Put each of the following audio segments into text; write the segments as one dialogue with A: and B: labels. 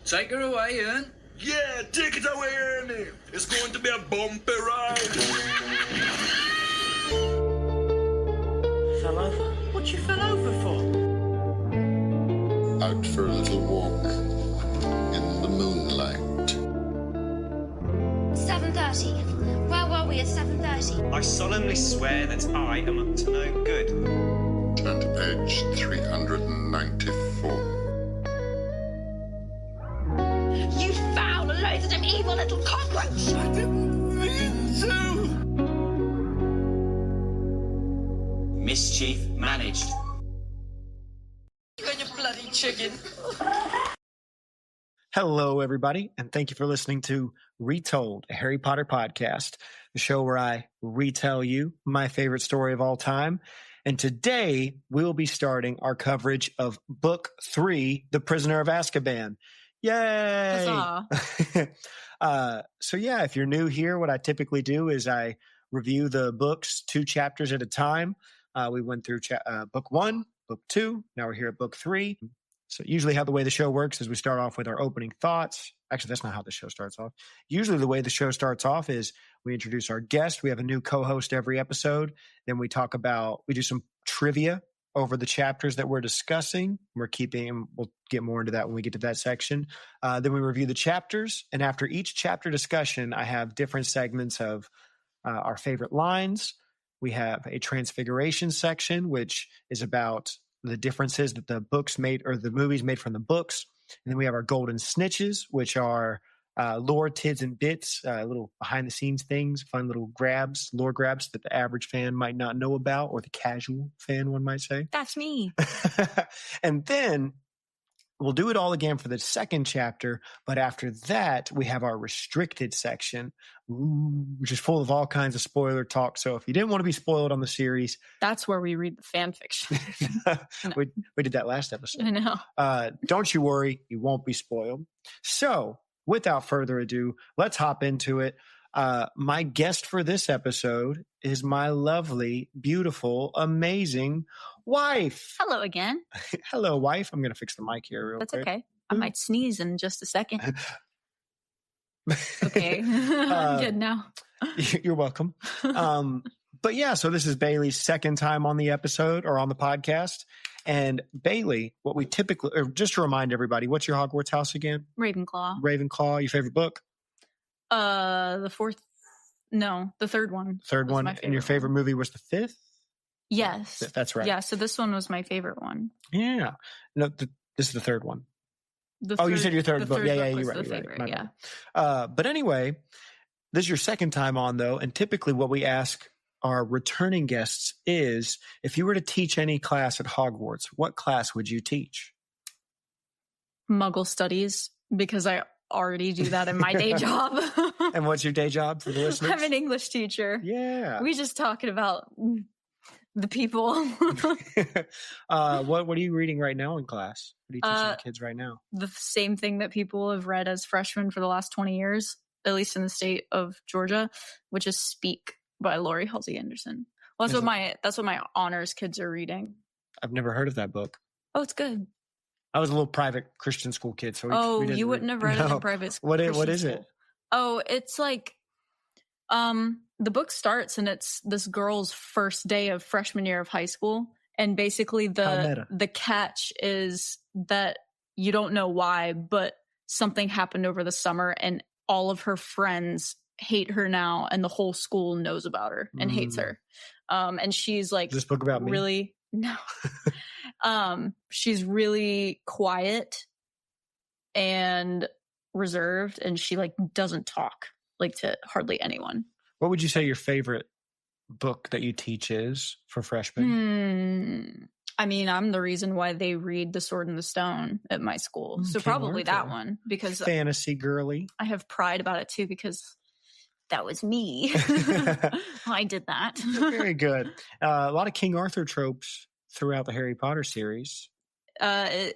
A: Take her away, Ian.
B: Yeah, take it away, Ernie. It's going to be a bumpy ride.
C: Fell over? What you fell over for?
D: Out for a little walk in the moonlight.
E: 7:30. Where were we at 7:30?
F: I solemnly swear that I am up to no good.
D: Turn to page 394.
E: You foul, loathsome, evil little cockroach!
B: I didn't mean to.
F: Mischief managed.
C: You and your bloody chicken.
G: Hello, everybody, and thank you for listening to Retold, a Harry Potter podcast, the show where I retell you my favorite story of all time. And today, we'll be starting our coverage of Book 3, The Prisoner of Azkaban. Yay! So yeah, if you're new here, what I typically do is I review the books 2 chapters at a time. We went through book 1, book 2. Now we're here at book 3. So usually how the way the show works is we start off with our opening thoughts. Actually, that's not how the show starts off. Usually the way the show starts off is we introduce our guest. We have a new co-host every episode. Then we do some trivia over the chapters that we're discussing. We'll get more into that when we get to that section. Then we review the chapters. And after each chapter discussion, I have different segments of our favorite lines. We have a Transfigurations section, which is about the differences that the books made or the movies made from the books. And then we have our Golden Snitches, which are lore, tids, and bits, little behind the scenes things, fun little lore grabs that the average fan might not know about, or the casual fan, one might say.
H: That's me.
G: And then we'll do it all again for the second chapter. But after that, we have our restricted section, which is full of all kinds of spoiler talk. So if you didn't want to be spoiled on the series,
H: that's where we read the fan fiction.
G: we did that last episode.
H: I know.
G: Don't you worry, you won't be spoiled. So without further ado, let's hop into it. My guest for this episode is my lovely, beautiful, amazing wife.
H: Hello again.
G: Hello, wife. I'm going to fix the mic here real quick.
H: That's okay. I might sneeze in just a second. Okay. I'm good now.
G: You're welcome. But yeah, so this is Bailey's second time on the episode or on the podcast. And Bailey, what we typically, or just to remind everybody, what's your Hogwarts house again?
H: Ravenclaw.
G: Ravenclaw. Your favorite book?
H: The third one.
G: Third one. And your favorite movie was the fifth?
H: Yes.
G: That's right.
H: Yeah, so this one was my favorite one.
G: Yeah. No, this is the third one. You said your third book. Yeah, you're right.
H: Favorite, yeah.
G: But anyway, this is your second time on, though. And typically what we ask our returning guests is, if you were to teach any class at Hogwarts, what class would you teach?
H: Muggle studies, because I already do that in my day job.
G: And what's your day job for the listeners?
H: I'm an English teacher.
G: Yeah.
H: We just talking about the people.
G: What are you reading right now in class? What are you teaching the kids right now? The
H: same thing that people have read as freshmen for the last 20 years, at least in the state of Georgia, which is Speak by Laurie Halsey Anderson. Well, that's what my honors kids are reading.
G: I've never heard of that book.
H: Oh, it's good.
G: I was a little private Christian school kid, so we
H: you wouldn't have read it in private school.
G: What is it?
H: Oh, it's like the book starts and it's this girl's first day of freshman year of high school, and basically the catch is that you don't know why, but something happened over the summer and all of her friends hate her now, and the whole school knows about her and hates her. And she's like,
G: this book about me?
H: Really? No. She's really quiet and reserved, and she like doesn't talk like to hardly anyone.
G: What would you say your favorite book that you teach is for freshmen?
H: I mean, I'm the reason why they read The Sword and the Stone at my school. So probably that one, because
G: fantasy girly.
H: I have pride about it too, because that was me. I did that.
G: Very good. A lot of King Arthur tropes throughout the Harry Potter series.
H: The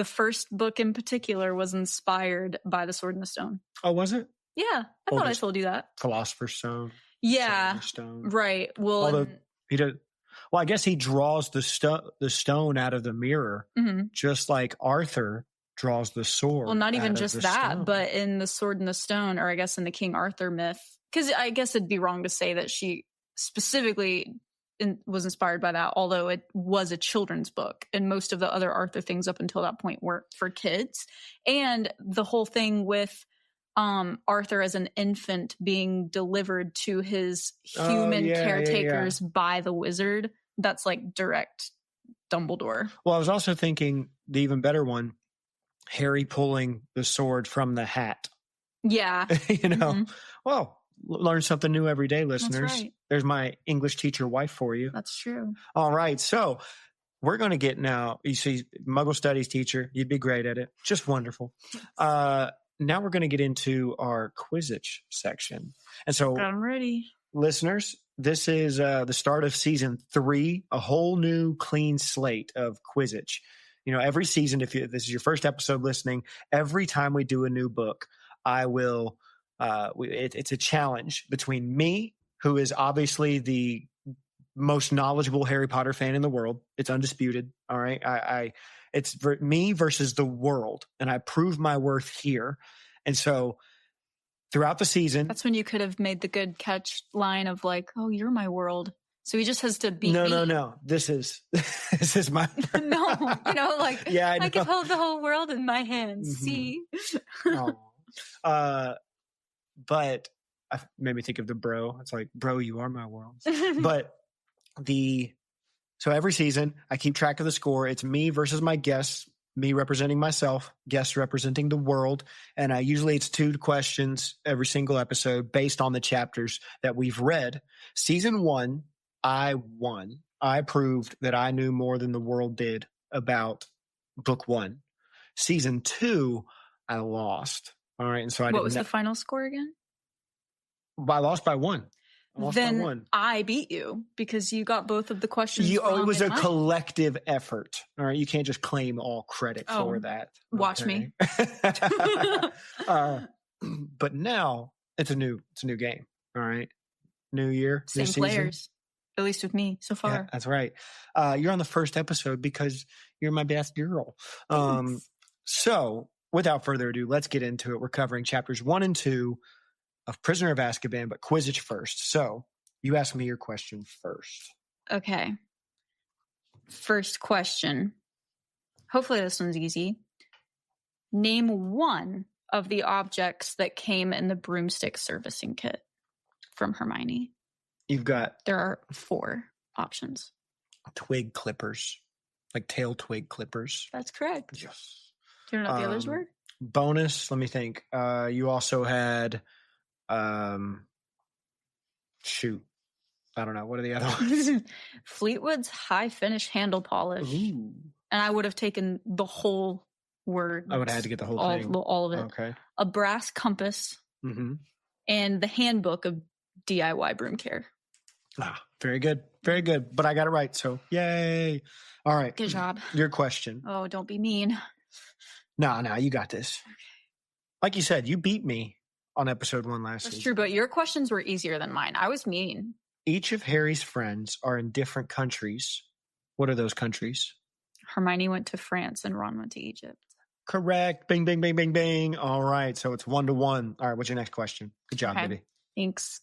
H: first book in particular was inspired by The Sword and the Stone.
G: Oh, was it?
H: Yeah, I thought I told you that.
G: Philosopher's Stone.
H: Yeah,
G: Stone.
H: Right. Well,
G: although he did. Well, I guess he draws the stone out of the mirror, just like Arthur draws the sword.
H: Well, not
G: out
H: even
G: of
H: just
G: the
H: that,
G: stone.
H: but in the Sword and the Stone, or I guess in the King Arthur myth, because I guess it'd be wrong to say that she specifically was inspired by that, although it was a children's book, and most of the other Arthur things up until that point were for kids. And the whole thing with Arthur as an infant being delivered to his human caretakers by the wizard, that's like direct Dumbledore.
G: Well, I was also thinking the even better one, Harry pulling the sword from the hat.
H: Yeah.
G: Well, learn something new every day, listeners.
H: That's right.
G: There's my English teacher wife for you.
H: That's true.
G: All right. So we're going to get now, you see, Muggle Studies teacher, you'd be great at it. Just wonderful. Now we're going to get into our Quizzitch section. And so
H: I'm ready.
G: Listeners, this is the start of season 3, a whole new clean slate of Quizzitch. Every season, if this is your first episode listening, every time we do a new book, I will, it's a challenge between me, who is obviously the most knowledgeable Harry Potter fan in the world. It's undisputed. All right. It's me versus the world, and I prove my worth here. And so throughout the season,
H: that's when you could have made the good catch line of like, "Oh, you're my world." So he just has to beat me.
G: No. This is my
H: no. Like
G: yeah,
H: I can hold the whole world in my hands. Mm-hmm. See.
G: But I made me think of the bro. It's like, bro, you are my world. But so every season I keep track of the score. It's me versus my guests, me representing myself, guests representing the world. And usually it's 2 questions every single episode based on the chapters that we've read. Season 1, I won. I proved that I knew more than the world did about book 1. Season 2, I lost. All right. And so
H: what was the final score again?
G: I lost by 1.
H: Then I beat you because you got both of the questions wrong.
G: It was a collective effort. All right. You can't just claim all credit for that.
H: Watch me.
G: But now it's a new game. All right. New year.
H: Same
G: new
H: players. At least with me so far.
G: Yeah, that's right. You're on the first episode because you're my best girl. So without further ado, let's get into it. We're covering chapters 1 and 2 of Prisoner of Azkaban, but Quizzitch first. So you ask me your question first.
H: Okay. First question. Hopefully this one's easy. Name one of the objects that came in the broomstick servicing kit from Hermione. There are 4 options.
G: Twig clippers, like tail twig clippers.
H: That's correct.
G: Yes.
H: Do you know what the others were?
G: Bonus, let me think. You also had, shoot, I don't know. What are the other ones?
H: Fleetwood's high finish handle polish.
G: Ooh.
H: And I would have taken the whole word.
G: I would have had to get the whole thing.
H: All of it.
G: Okay.
H: A brass compass.
G: Mm-hmm.
H: And the handbook of DIY broom care.
G: Very good. Very good. But I got it right. So yay. All right.
H: Good job.
G: Your question.
H: Oh, don't be mean.
G: No, you got this. Okay. Like you said, you beat me on episode 1 last season.
H: That's true, but your questions were easier than mine. I was mean.
G: Each of Harry's friends are in different countries. What are those countries?
H: Hermione went to France and Ron went to Egypt.
G: Correct. Bing, bing, bing, bing, bing. All right. So it's 1-1. All right. What's your next question? Good job, baby.
H: Thanks.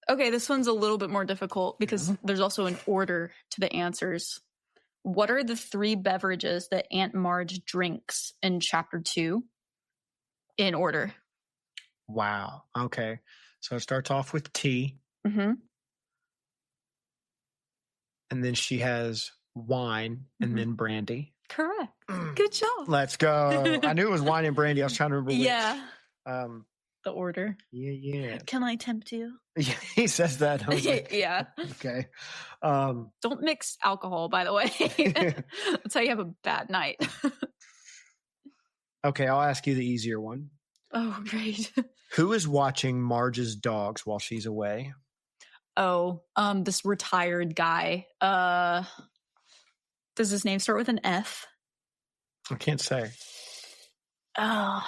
H: Okay, this one's a little bit more difficult because there's also an order to the answers. What are the 3 beverages that Aunt Marge drinks in chapter 2 in order?
G: Wow. Okay. So it starts off with tea.
H: Mm-hmm.
G: And then she has wine and then brandy.
H: Correct. Good job.
G: Let's go. I knew it was wine and brandy. I was trying to remember which.
H: Yeah. The order.
G: Yeah.
H: Can I tempt you?
G: Yeah, he says that. I was like,
H: yeah.
G: Okay.
H: Don't mix alcohol, by the way. That's how you have a bad night.
G: Okay, I'll ask you the easier one.
H: Oh, great.
G: Who is watching Marge's dogs while she's away?
H: Oh, this retired guy. Does his name start with an F?
G: I can't say.
H: Oh,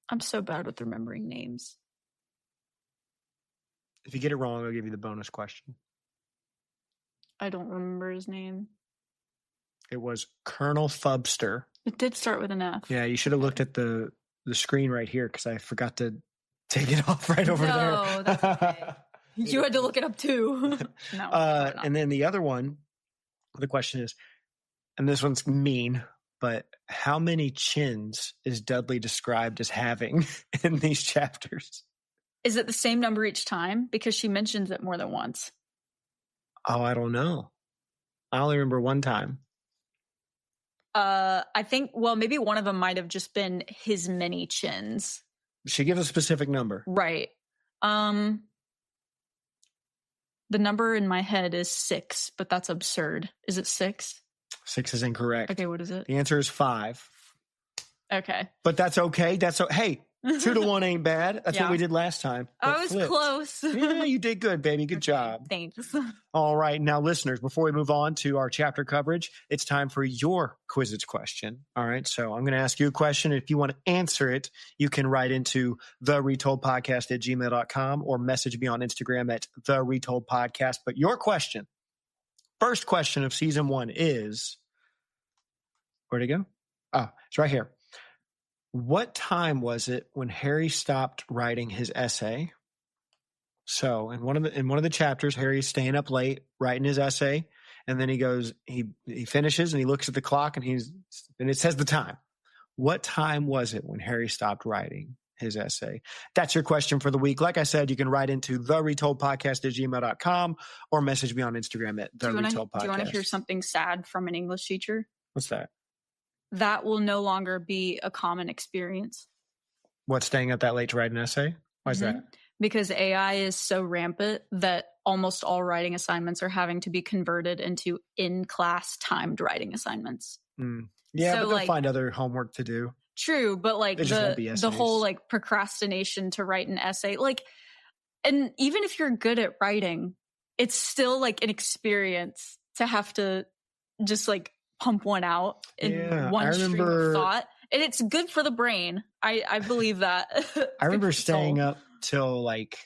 H: I'm so bad with remembering names.
G: If you get it wrong, I'll give you the bonus question.
H: I don't remember his name.
G: It was Colonel Fubster.
H: It did start with an F.
G: Yeah, you should have looked at the screen right here because I forgot to take it off right over there.
H: No, that's okay. You had to look it up too. No.
G: And then the other one, the question is, and this one's mean, but how many chins is Dudley described as having in these chapters?
H: Is it the same number each time? Because she mentions it more than once.
G: Oh, I don't know. I only remember one time.
H: I think, well, maybe one of them might have just been his many chins.
G: She gives a specific number.
H: Right. The number in my head is 6, but that's absurd. Is it 6?
G: 6 is incorrect.
H: Okay, what is it?
G: The answer is 5.
H: Okay.
G: But that's okay. Hey, 2 to 1 ain't bad. That's what we did last time.
H: I was close.
G: Yeah, you did good, baby. Good job.
H: Thanks.
G: All right. Now, listeners, before we move on to our chapter coverage, it's time for your Quizzes question. All right. So I'm going to ask you a question. If you want to answer it, you can write into theretoldpodcast@gmail.com or message me on Instagram at theretoldpodcast. But your question, first question of season 1 is, where'd it go? Oh, it's right here. What time was it when Harry stopped writing his essay? So in one of the chapters, Harry's staying up late writing his essay, and then he finishes and he looks at the clock and it says the time. What time was it when Harry stopped writing his essay? That's your question for the week. Like I said, you can write into theretoldpodcast@gmail.com or message me on Instagram at theretoldpodcast.
H: Do you want to hear something sad from an English teacher?
G: What's that?
H: That will no longer be a common experience.
G: What, staying up that late to write an essay? Why is that?
H: Because AI is so rampant that almost all writing assignments are having to be converted into in-class timed writing assignments.
G: Yeah, so, but they'll find other homework to do.
H: True, but like the whole like procrastination to write an essay, like, and even if you're good at writing, it's still like an experience to have to just like pump one out in one stream of thought. And it's good for the brain. I believe that.
G: I remember staying up till like,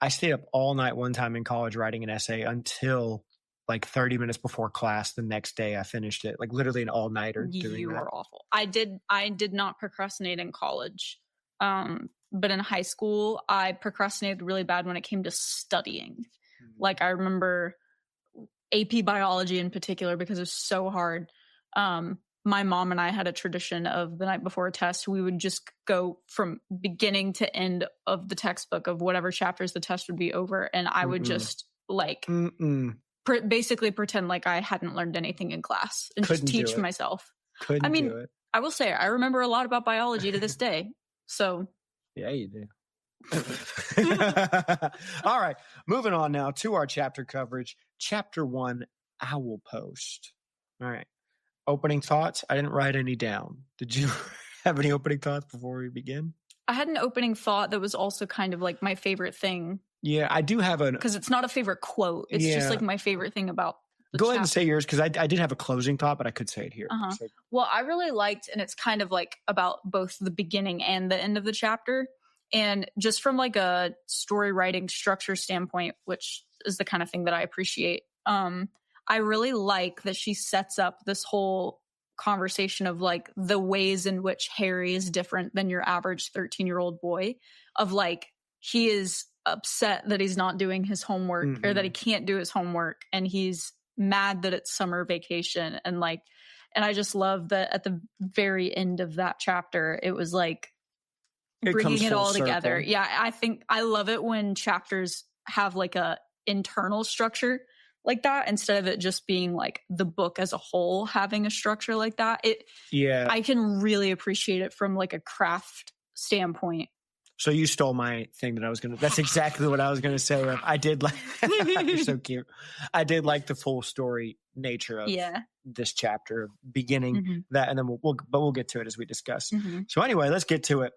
G: I stayed up all night one time in college writing an essay until like 30 minutes before class the next day. I finished it, like literally an all-nighter doing that.
H: You were awful. I did not procrastinate in college. But in high school, I procrastinated really bad when it came to studying. Like I remember AP biology in particular, because it was so hard. My mom and I had a tradition of the night before a test, we would just go from beginning to end of the textbook of whatever chapters the test would be over. And I would just like basically pretend like I hadn't learned anything in class and just teach myself.
G: I mean,
H: I will say, I remember a lot about biology to this day. So
G: yeah, you do. All right, moving on now to our chapter coverage. Chapter 1, Owl Post. All right, opening thoughts. I didn't write any down. Did you have any opening thoughts before we begin?
H: I had an opening thought that was also kind of like my favorite thing.
G: Yeah, I do have because
H: it's not a favorite quote. It's just like my favorite thing about the
G: Go ahead and say yours, because I did have a closing thought, but I could say it here. So.
H: Well, I really liked, and it's kind of like about both the beginning and the end of the chapter. And just from like a story writing structure standpoint, which is the kind of thing that I appreciate, I really like that she sets up this whole conversation of like the ways in which Harry is different than your average 13-year-old boy, of like he is upset that he's not doing his homework or that he can't do his homework, and he's mad that it's summer vacation, and I just love that at the very end of that chapter it was like bringing it all together. Yeah, I think I love it when chapters have like a internal structure like that instead of it just being like the book as a whole having a structure like that. I can really appreciate it from like a craft standpoint.
G: So you stole my thing that I was gonna. That's exactly what I was gonna say. I did like. You're so cute. I did like the full story nature of this chapter, beginning that, and then we'll get to it as we discuss. So anyway, let's get to it.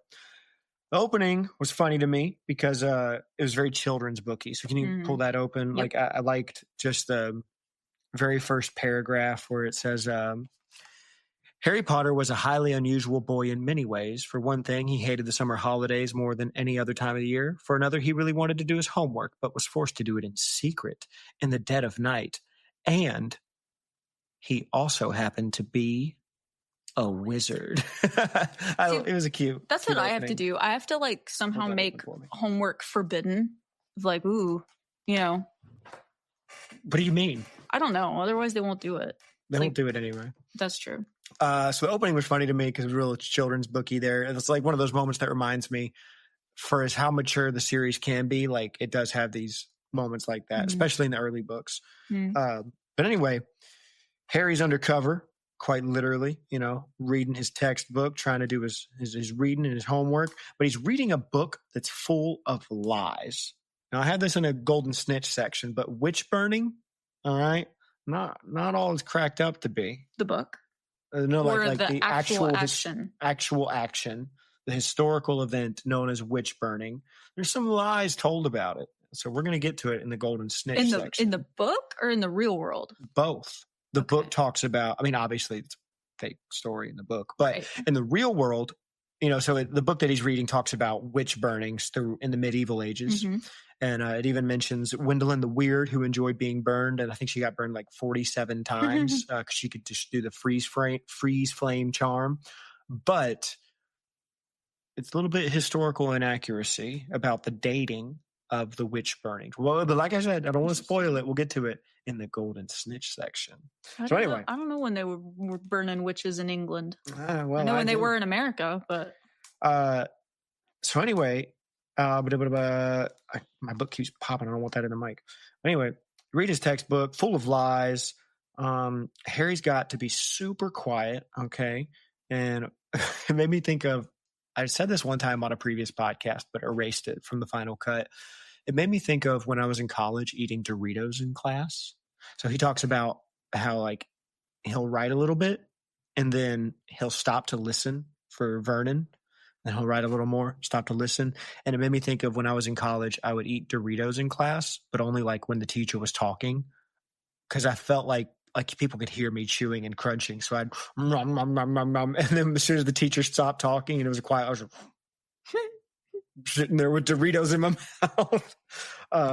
G: The opening was funny to me because it was very children's booky. So can you pull that open? Yep. Like I liked just the very first paragraph where it says. Harry Potter was a highly unusual boy in many ways. For one thing, he hated the summer holidays more than any other time of the year. For another, he really wanted to do his homework, but was forced to do it in secret in the dead of night. And he also happened to be a wizard. It was a cute.
H: That's
G: cute
H: what I have
G: opening.
H: to do. I have to like somehow make homework forbidden. Like, ooh, you know.
G: What do you mean?
H: I don't know. Otherwise, they won't do it.
G: They won't do it anyway.
H: That's true.
G: So the opening was funny to me because it was a real children's booky there. It's like one of those moments that reminds me, for as how mature the series can be, like it does have these moments like that, especially in the early books. But anyway, Harry's undercover, quite literally, you know, reading his textbook, trying to do his reading and his homework, but he's reading a book that's full of lies. Now, I had this in a golden snitch section, but witch burning, all right, not all it's cracked up to be.
H: The book?
G: No,
H: or
G: like the
H: actual action.
G: Actual action, the historical event known as witch burning. There's some lies told about it. So we're going to get to it in the golden snitch section.
H: In the book or in the real world?
G: Both. The book talks about, I mean, obviously it's a fake story in the book, but in the real world, you know, so the book that he's reading talks about witch burnings in the medieval ages. And it even mentions Gwendolyn the Weird, who enjoyed being burned. And I think she got burned like 47 times because she could just do the freeze flame charm. But it's a little bit historical inaccuracy about the dating of the witch burnings. Well, but like I said, I don't want to spoil it. We'll get to it in the golden snitch section. So anyway.
H: I don't know when they were burning witches in England.
G: I know
H: when they were in America, but.
G: So anyway, my book keeps popping. I don't want that in the mic. Anyway, read his textbook, full of lies. Harry's got to be super quiet, okay? And it made me think of, I said this one time on a previous podcast, but erased it from the final cut. It made me think of when I was in college eating Doritos in class. So he talks about how like he'll write a little bit and then he'll stop to listen for Vernon. And he'll write a little more, stop to listen. And it made me think of when I was in college, I would eat Doritos in class, but only like when the teacher was talking. Because I felt like people could hear me chewing and crunching. So I'd nom, nom, nom, nom, nom. And then as soon as the teacher stopped talking and it was quiet, I was sitting there with Doritos in my mouth.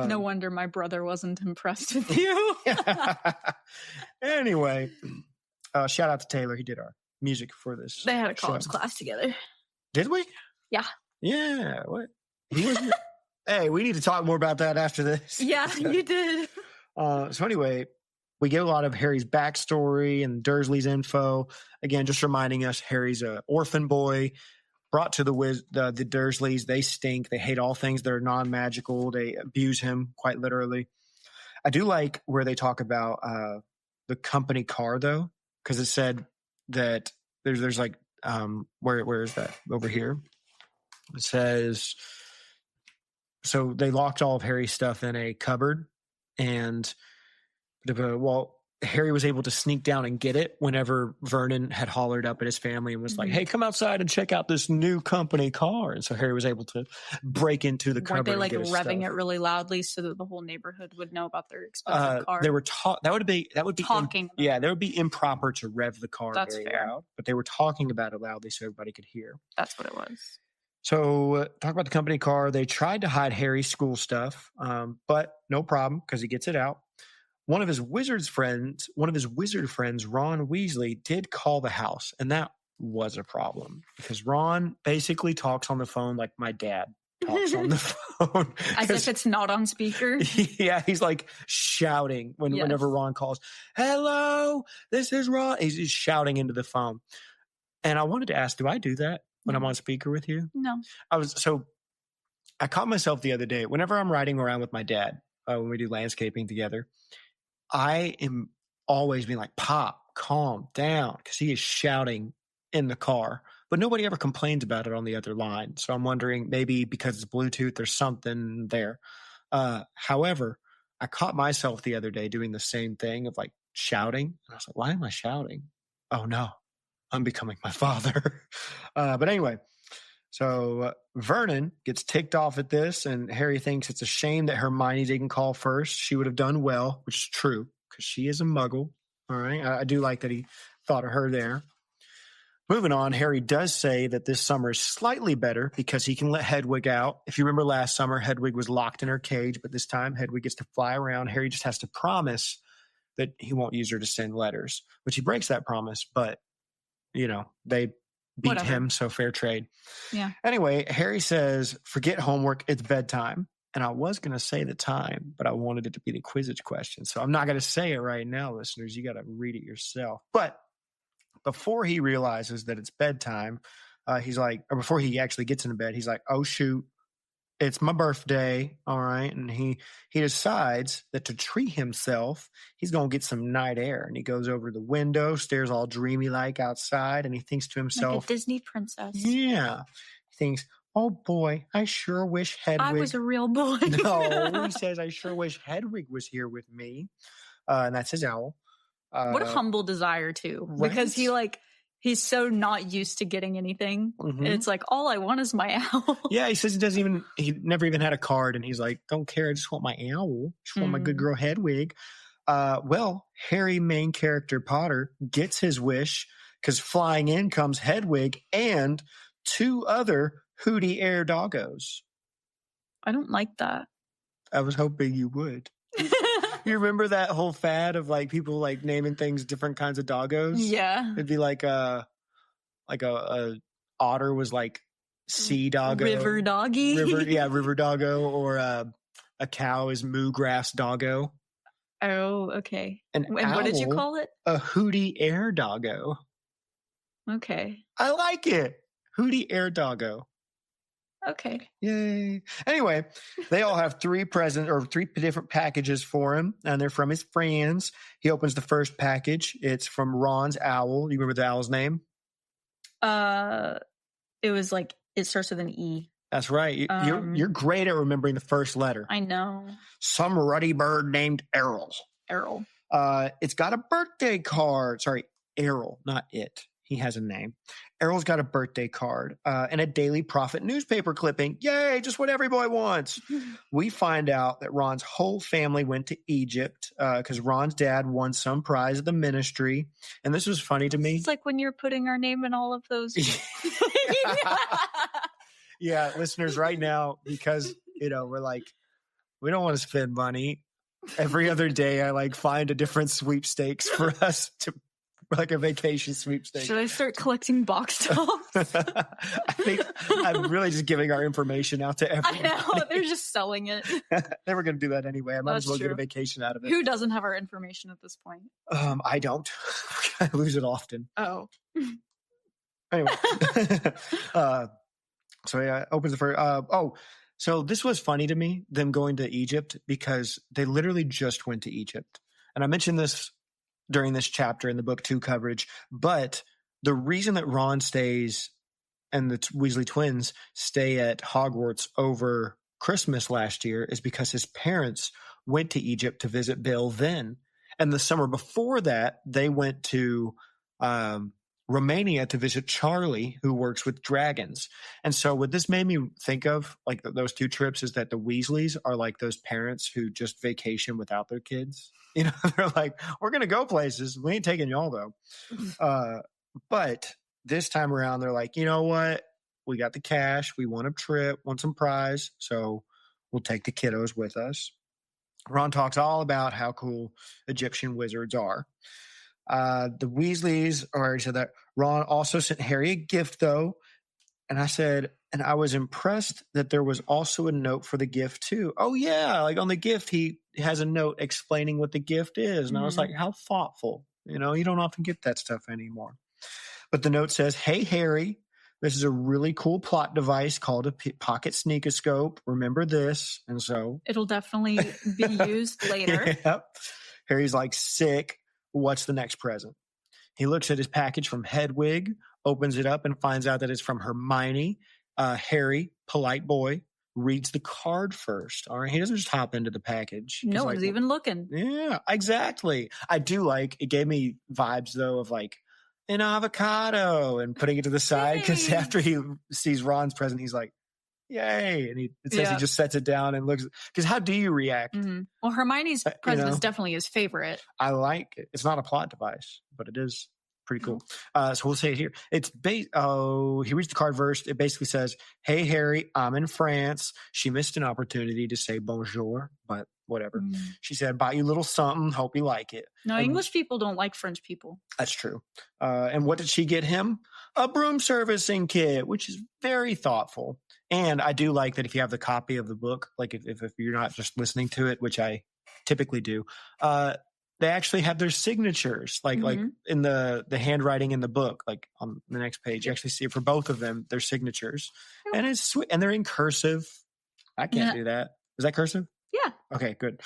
H: No wonder my brother wasn't impressed with you.
G: Anyway, shout out to Taylor. He did our music for this.
H: They had a college class together.
G: Did we?
H: Yeah.
G: Yeah. What? He was. Hey, we need to talk more about that after this.
H: Yeah, you did.
G: So anyway, we get a lot of Harry's backstory and Dursley's info. Again, just reminding us Harry's an orphan boy brought to the Dursleys. They stink. They hate all things that are non-magical. They abuse him quite literally. I do like where they talk about the company car though, because it said that there's like where is that? Over here. It says, so they locked all of Harry's stuff in a cupboard and Harry was able to sneak down and get it whenever Vernon had hollered up at his family and was like, hey, come outside and check out this new company car. And so Harry was able to break into the cupboard.
H: Weren't they like revving it really loudly so that the whole neighborhood would know about their expensive car?
G: They were that would be
H: talking.
G: That would be improper to rev the car.
H: That's
G: very
H: fair.
G: loud, but they were talking about it loudly so everybody could hear.
H: That's what it was.
G: So talk about the company car. They tried to hide Harry's school stuff, but no problem because he gets it out. One of his wizard friends, Ron Weasley, did call the house, and that was a problem because Ron basically talks on the phone like my dad talks on the phone.
H: As if it's not on speaker.
G: Yeah, he's like shouting whenever Ron calls. Hello, this is Ron. He's shouting into the phone. And I wanted to ask, do I do that when I'm on speaker with you?
H: No.
G: I caught myself the other day, whenever I'm riding around with my dad, when we do landscaping together, I am always being like, Pop, calm down, because he is shouting in the car, but nobody ever complains about it on the other line. So I'm wondering maybe because it's Bluetooth, there's something there. However, I caught myself the other day doing the same thing of like shouting. And I was like, why am I shouting? Oh no, I'm becoming my father. But anyway, so Vernon gets ticked off at this, and Harry thinks it's a shame that Hermione didn't call first. She would have done well, which is true, because she is a muggle. All right. I do like that he thought of her there. Moving on, Harry does say that this summer is slightly better because he can let Hedwig out. If you remember last summer, Hedwig was locked in her cage, but this time Hedwig gets to fly around. Harry just has to promise that he won't use her to send letters, which he breaks that promise, but, they beat him, so fair trade.
H: Yeah.
G: Anyway, Harry says, forget homework, it's bedtime. And I was going to say the time, but I wanted it to be the Quizzitch question. So I'm not going to say it right now, listeners. You got to read it yourself. But before he realizes that it's bedtime, he's like, or before he actually gets into bed, he's like, oh, shoot, it's my birthday. All right. And he decides that to treat himself, he's going to get some night air. And he goes over the window, stares all dreamy like outside. And he thinks to himself,
H: like a Disney princess.
G: Yeah. He thinks, oh boy, I sure wish Hedwig.
H: I was a real boy.
G: No, he says, I sure wish Hedwig was here with me. And that's his owl.
H: What a humble desire too,
G: right?
H: Because he's so not used to getting anything. And it's like, all I want is my owl.
G: Yeah, he says he never even had a card. And he's like, don't care. I just want my owl. Just want my good girl Hedwig. Well, Harry, main character Potter, gets his wish because flying in comes Hedwig and 2 other Hootie Air doggos.
H: I don't like that.
G: I was hoping you would. You remember that whole fad of like people like naming things different kinds of doggos?
H: Yeah.
G: It'd be like a otter was like sea doggo.
H: River doggy.
G: River doggo, or a cow is moo grass doggo.
H: Oh, okay.
G: And
H: what did you call it?
G: A Hootie Air doggo.
H: Okay.
G: I like it. Hootie Air doggo.
H: Okay.
G: Yay. Anyway, they all have 3 different packages for him, and they're from his friends. He opens the first package. It's from Ron's owl. You remember the owl's name?
H: It was like, it starts with an E.
G: That's right. You're great at remembering the first letter.
H: I know.
G: Some ruddy bird named Errol.
H: Errol.
G: It's got a birthday card. Sorry, Errol, not it. He has a name. Errol's got a birthday card and a Daily Prophet newspaper clipping. Yay, just what every boy wants. We find out that Ron's whole family went to Egypt because Ron's dad won some prize at the ministry. And this was funny to me.
H: It's like when you're putting our name in all of those.
G: Yeah, listeners, right now, because, we're like, we don't want to spend money. Every other day, I like find a different sweepstakes for us to, like a vacation sweepstakes.
H: Should I start collecting box tops?
G: I think I'm really just giving our information out to everyone.
H: I know, they're just selling it.
G: They were going to do that anyway. I might as well
H: true.
G: get a vacation out of it.
H: Who doesn't have our information at this point?
G: I don't. I lose it often.
H: Oh.
G: Anyway. So yeah, opens the first. So this was funny to me, them going to Egypt, because they literally just went to Egypt. And I mentioned this during this chapter in the book 2 coverage, but the reason that Ron stays and the Weasley twins stay at Hogwarts over Christmas last year is because his parents went to Egypt to visit Bill then. And the summer before that, they went to Romania to visit Charlie, who works with dragons. And so what this made me think of, like those 2 trips, is that the Weasleys are like those parents who just vacation without their kids. They're like, we're going to go places. We ain't taking y'all though. But this time around, they're like, you know what? We got the cash. We want a trip, want some prize. So we'll take the kiddos with us. Ron talks all about how cool Egyptian wizards are. The Weasleys already said that. Ron also sent Harry a gift, though. And I said, and I was impressed that there was also a note for the gift, too. Oh, yeah. Like on the gift, he has a note explaining what the gift is. And I was like, how thoughtful. You don't often get that stuff anymore. But the note says, hey, Harry, this is a really cool plot device called a pocket sneakoscope. Remember this. And so
H: it'll definitely be used later.
G: Yep. Harry's like, sick. What's the next present? He looks at his package from Hedwig, opens it up, and finds out that it's from Hermione. Harry, polite boy, reads the card first. All right, he doesn't just hop into the package.
H: No one's even looking.
G: Yeah, exactly. I do like it. Gave me vibes though of like an avocado and putting it to the side because after he sees Ron's present, he's like, yay. And it says he just sets it down and looks, because how do you react?
H: Mm-hmm. Well, Hermione's present is definitely his favorite.
G: I like it. It's not a plot device, but it is pretty cool. So we'll say it here. It's he reads the card verse. It basically says, "Hey Harry, I'm in France. She missed an opportunity to say bonjour, but whatever. She said, bought you a little something. Hope you like it."
H: No, English people don't like French people.
G: That's true. And what did she get him? A broom servicing kit, which is very thoughtful. And I do like that if you have the copy of the book, like if you're not just listening to it, which I typically do, they actually have their signatures, like in the handwriting in the book, like on the next page. You actually see for both of them their signatures, and it's sweet, and they're in cursive. I can't do that. Is that cursive?
H: Yeah.
G: Okay, good.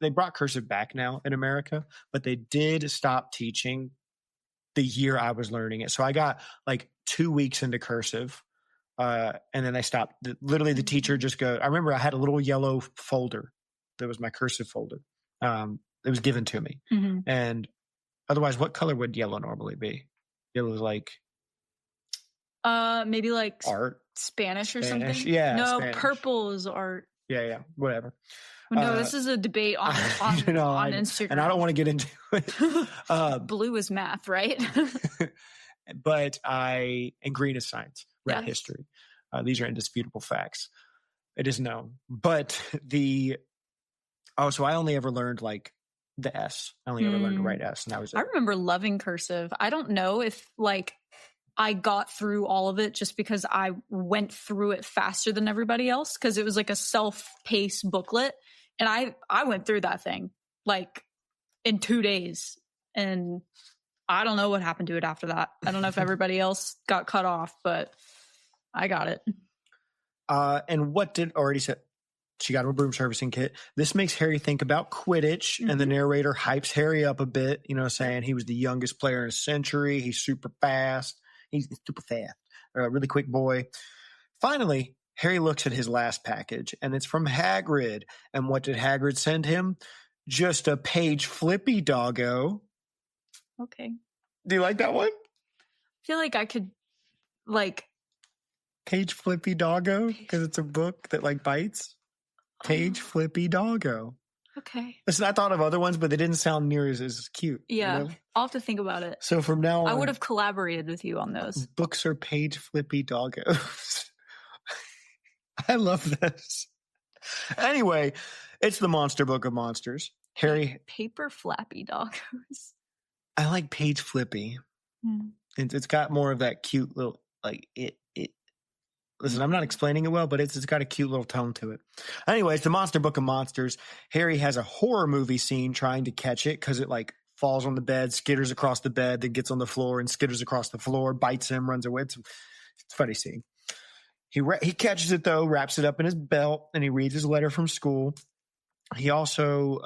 G: They brought cursive back now in America, but they did stop teaching the year I was learning it. So I got like 2 weeks into cursive. And then they stopped. Literally the teacher just I remember I had a little yellow folder. That was my cursive folder. It was given to me. And otherwise, what color would yellow normally be? Yellow is like
H: maybe like
G: art,
H: Spanish or something.
G: Yeah,
H: no,
G: Spanish.
H: Purple is art.
G: Yeah, whatever.
H: No, this is a debate on Instagram,
G: and I don't want to get into it.
H: Blue is math, right?
G: and green is science, red history. These are indisputable facts. It is known, but so I only ever learned like the S. I only ever learned to write S, and that was it.
H: I remember loving cursive. I don't know if like I got through all of it just because I went through it faster than everybody else, because it was like a self-paced booklet, and I went through that thing like in 2 days, and I don't know what happened to it after that. I don't know if everybody else got cut off, but I got it.
G: And what did already said? She got him a broom servicing kit. This makes Harry think about Quidditch, and the narrator hypes Harry up a bit, saying he was the youngest player in a century. He's super fast. He's super fast. A really quick boy. Finally, Harry looks at his last package, and it's from Hagrid. And what did Hagrid send him? Just a page flippy doggo.
H: Okay.
G: Do you like that one?
H: I feel like I could, like...
G: Page flippy doggo? Because it's a book that, like, bites? Page flippy doggo.
H: Okay.
G: Listen, I thought of other ones, but they didn't sound near as cute.
H: Yeah. I'll have to think about it.
G: So from now on...
H: I would have collaborated with you on those.
G: Books are page flippy doggos. I love this. Anyway, it's the Monster Book of Monsters. Harry...
H: Paper flappy doggos.
G: I like page flippy. It's got more of that cute little, like, Listen, I'm not explaining it well, but it's got a cute little tone to it. Anyway, it's the Monster Book of Monsters. Harry has a horror movie scene trying to catch it because it, like, falls on the bed, skitters across the bed, then gets on the floor and skitters across the floor, bites him, runs away. It's a funny scene. He catches it, though, wraps it up in his belt, and he reads his letter from school. We also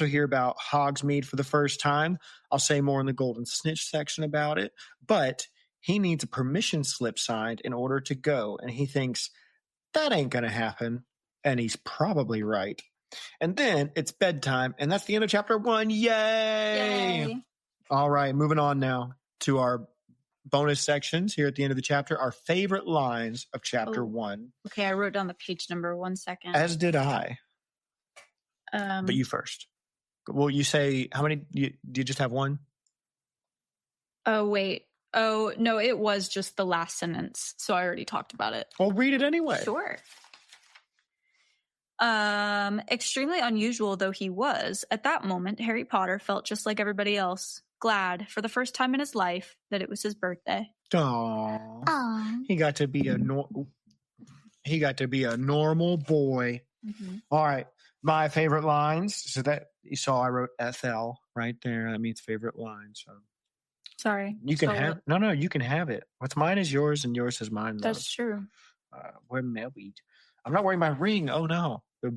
G: hear about Hogsmeade for the first time. I'll say more in the Golden Snitch section about it, but he needs a permission slip signed in order to go, and he thinks that ain't going to happen, and he's probably right. And then it's bedtime, and that's the end of chapter 1. Yay! All right, moving on now to our bonus sections here at the end of the chapter, our favorite lines of chapter 1.
H: Okay, I wrote down the page number. 1 second.
G: As did I. But you first. Well, you say, how many? Do you just have one?
H: Oh, wait. Oh, no, it was just the last sentence. So I already talked about it.
G: Well, read it anyway.
H: Sure. Extremely unusual though he was, at that moment, Harry Potter felt just like everybody else, glad for the first time in his life that it was his birthday.
G: Aww. He got to be a normal boy. All right. My favorite lines. So that you saw, I wrote FL right there. That means favorite line. So
H: sorry.
G: You can have no. You can have it. What's mine is yours, and yours is mine.
H: That's true.
G: We're married. I'm not wearing my ring. Oh no, the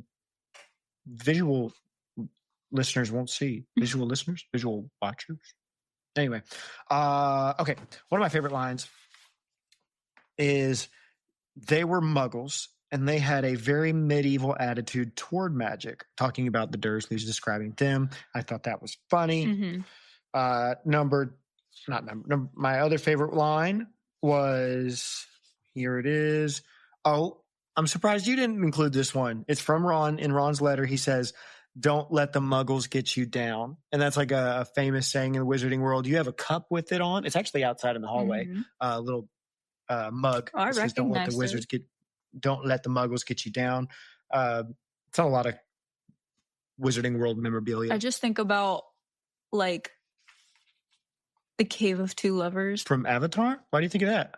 G: visual listeners won't see. Visual listeners, visual watchers. Anyway, okay. One of my favorite lines is, "They were Muggles, and they had a very medieval attitude toward magic." Talking about the Dursleys, describing them. I thought that was funny. My other favorite line was, here it is. Oh, I'm surprised you didn't include this one. It's from Ron. In Ron's letter, he says, don't let the muggles get you down. And that's like a famous saying in the wizarding world. You have a cup with it on. It's actually outside in the hallway. A little mug.
H: Oh, I
G: Says, don't let the wizards don't let the muggles get you down. It's on a lot of wizarding world memorabilia.
H: I just think about like the Cave of Two Lovers.
G: From Avatar? Why do you think of that?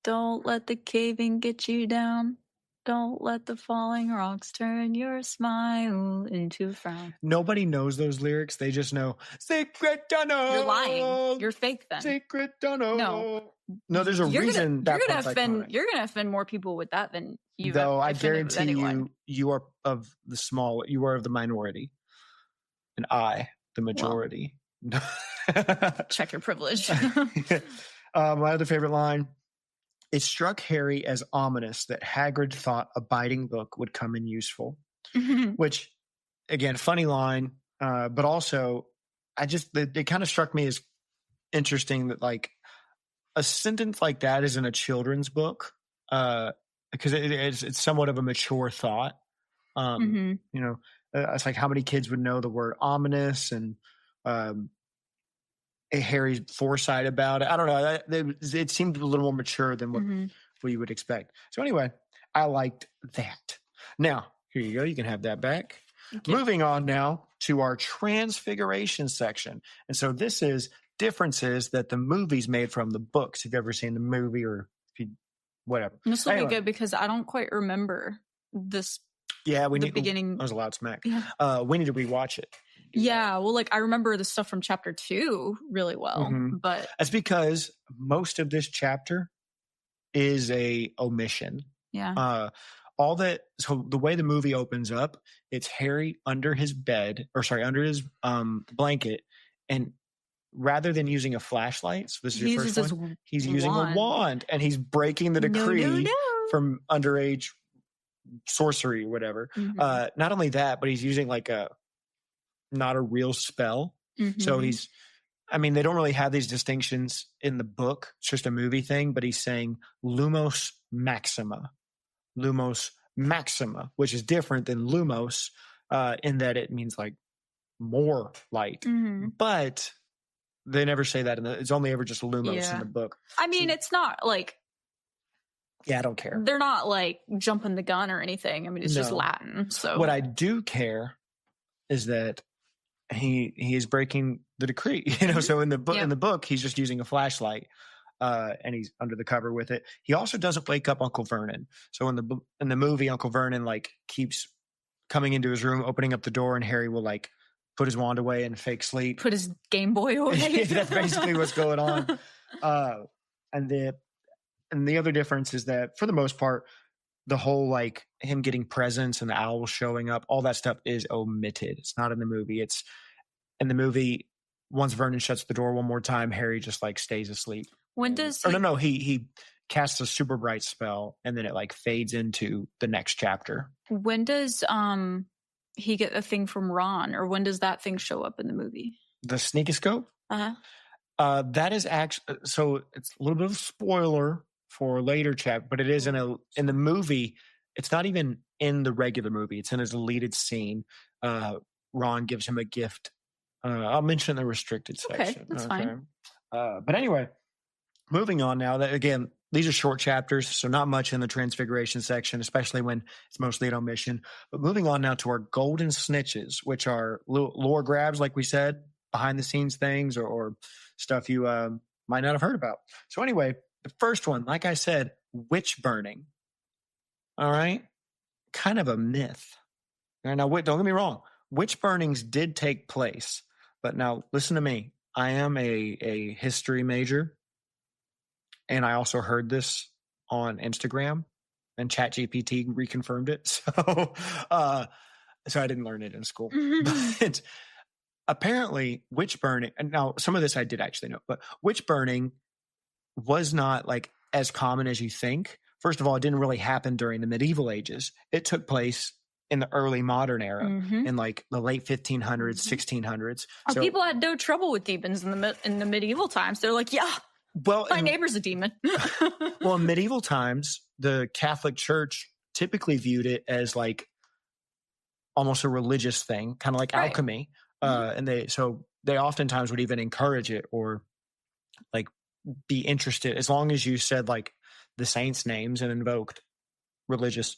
H: Don't let the caving get you down. Don't let the falling rocks turn your smile into a frown.
G: Nobody knows those lyrics. They just know secret tunnel.
H: You're lying. You're fake then.
G: Secret tunnel. No, there's a
H: you're
G: reason
H: you're gonna offend more people with that than you.
G: Though I guarantee you are of the small. You are of the minority, and I the majority.
H: Well, check your privilege.
G: My other favorite line. It struck Harry as ominous that Hagrid thought a biting book would come in useful, which, again, funny line, but also it kind of struck me as interesting that like a sentence like that is in a children's book because it's somewhat of a mature thought. You know, it's like how many kids would know the word ominous and Harry's foresight about it. I don't know. It seemed a little more mature than what you would expect. So anyway, I liked that. Now, here you go. You can have that back. Moving on now to our Transfiguration section. And so this is differences that the movies made from the books. If you've ever seen the movie or if you, whatever.
H: This will be good because I don't quite remember this.
G: Yeah,
H: the beginning.
G: That was a loud smack.
H: Yeah.
G: We need to rewatch it.
H: Yeah, well, like I remember the stuff from chapter 2 really well, but
G: that's because most of this chapter is a omission.
H: Yeah.
G: So the way the movie opens up, it's Harry under his blanket, and rather than using a flashlight, so this is your first one, he's using a wand, and he's breaking the decree from underage sorcery or whatever. Not only that, but he's using like not a real spell. So they don't really have these distinctions in the book. It's just a movie thing, but he's saying Lumos Maxima, which is different than Lumos in that it means like more light. But they never say that. It's only ever just Lumos in the book.
H: I mean, it's not like...
G: Yeah, I don't care.
H: They're not like jumping the gun or anything. I mean, it's just Latin. So
G: what I do care is that he is breaking the decree, so in the book he's just using a flashlight and he's under the cover with it. He also doesn't wake up Uncle Vernon. So in the movie, Uncle Vernon like keeps coming into his room, opening up the door, and Harry will like put his wand away and fake sleep,
H: put his Game Boy away.
G: That's basically what's going on. And the other difference is that for the most part, the whole like him getting presents and the owl showing up, all that stuff is omitted. It's not in the movie. It's in the movie. Once Vernon shuts the door one more time, Harry just like stays asleep.
H: When does
G: he casts a super bright spell and then it like fades into the next chapter.
H: When does he get a thing from Ron, or when does that thing show up in the movie?
G: The sneakoscope? That is actually, so it's a little bit of a spoiler for later chapter, but it is in the movie. It's not even in the regular movie. It's in a deleted scene. Ron gives him a gift. I'll mention the restricted section.
H: Okay, that's fine.
G: But anyway, moving on now. That again, these are short chapters, so not much in the Transfiguration section, especially when it's mostly an omission. But moving on now to our golden snitches, which are lore grabs, like we said, behind the scenes things or stuff you might not have heard about. So anyway, the first one, like I said, witch burning. All right. Kind of a myth. Now, don't get me wrong. Witch burnings did take place. But now listen to me. I am a history major. And I also heard this on Instagram, and ChatGPT reconfirmed it. So I didn't learn it in school. But apparently witch burning, and now some of this I did actually know, but witch burning was not like as common as you think. First of all, it didn't really happen during the medieval ages. It took place in the early modern era, in like the late 1500s, 1600s. So
H: people had no trouble with demons in the medieval times. They're like, my neighbor's a demon.
G: Well, in medieval times, the Catholic Church typically viewed it as like almost a religious thing, kind of like
H: Right.
G: alchemy. And they oftentimes would even encourage it or like be interested, as long as you said like the saints' names and invoked religious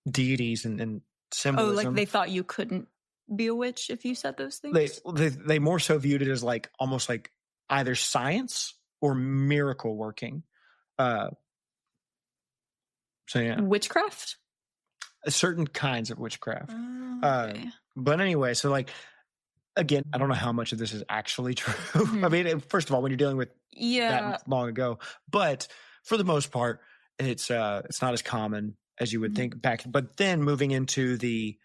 G: deities and symbolism.
H: Oh, like they thought you couldn't be a witch if you said those things?
G: They more so viewed it as like almost like either science or miracle working. So yeah,
H: Witchcraft?
G: certain kinds of witchcraft.
H: Okay.
G: But anyway, so like, again, I don't know how much of this is actually true.
H: Mhm.
G: I mean, first of all, when you're dealing with that long ago, but for the most part, it's not as common as you would think back. But then moving into the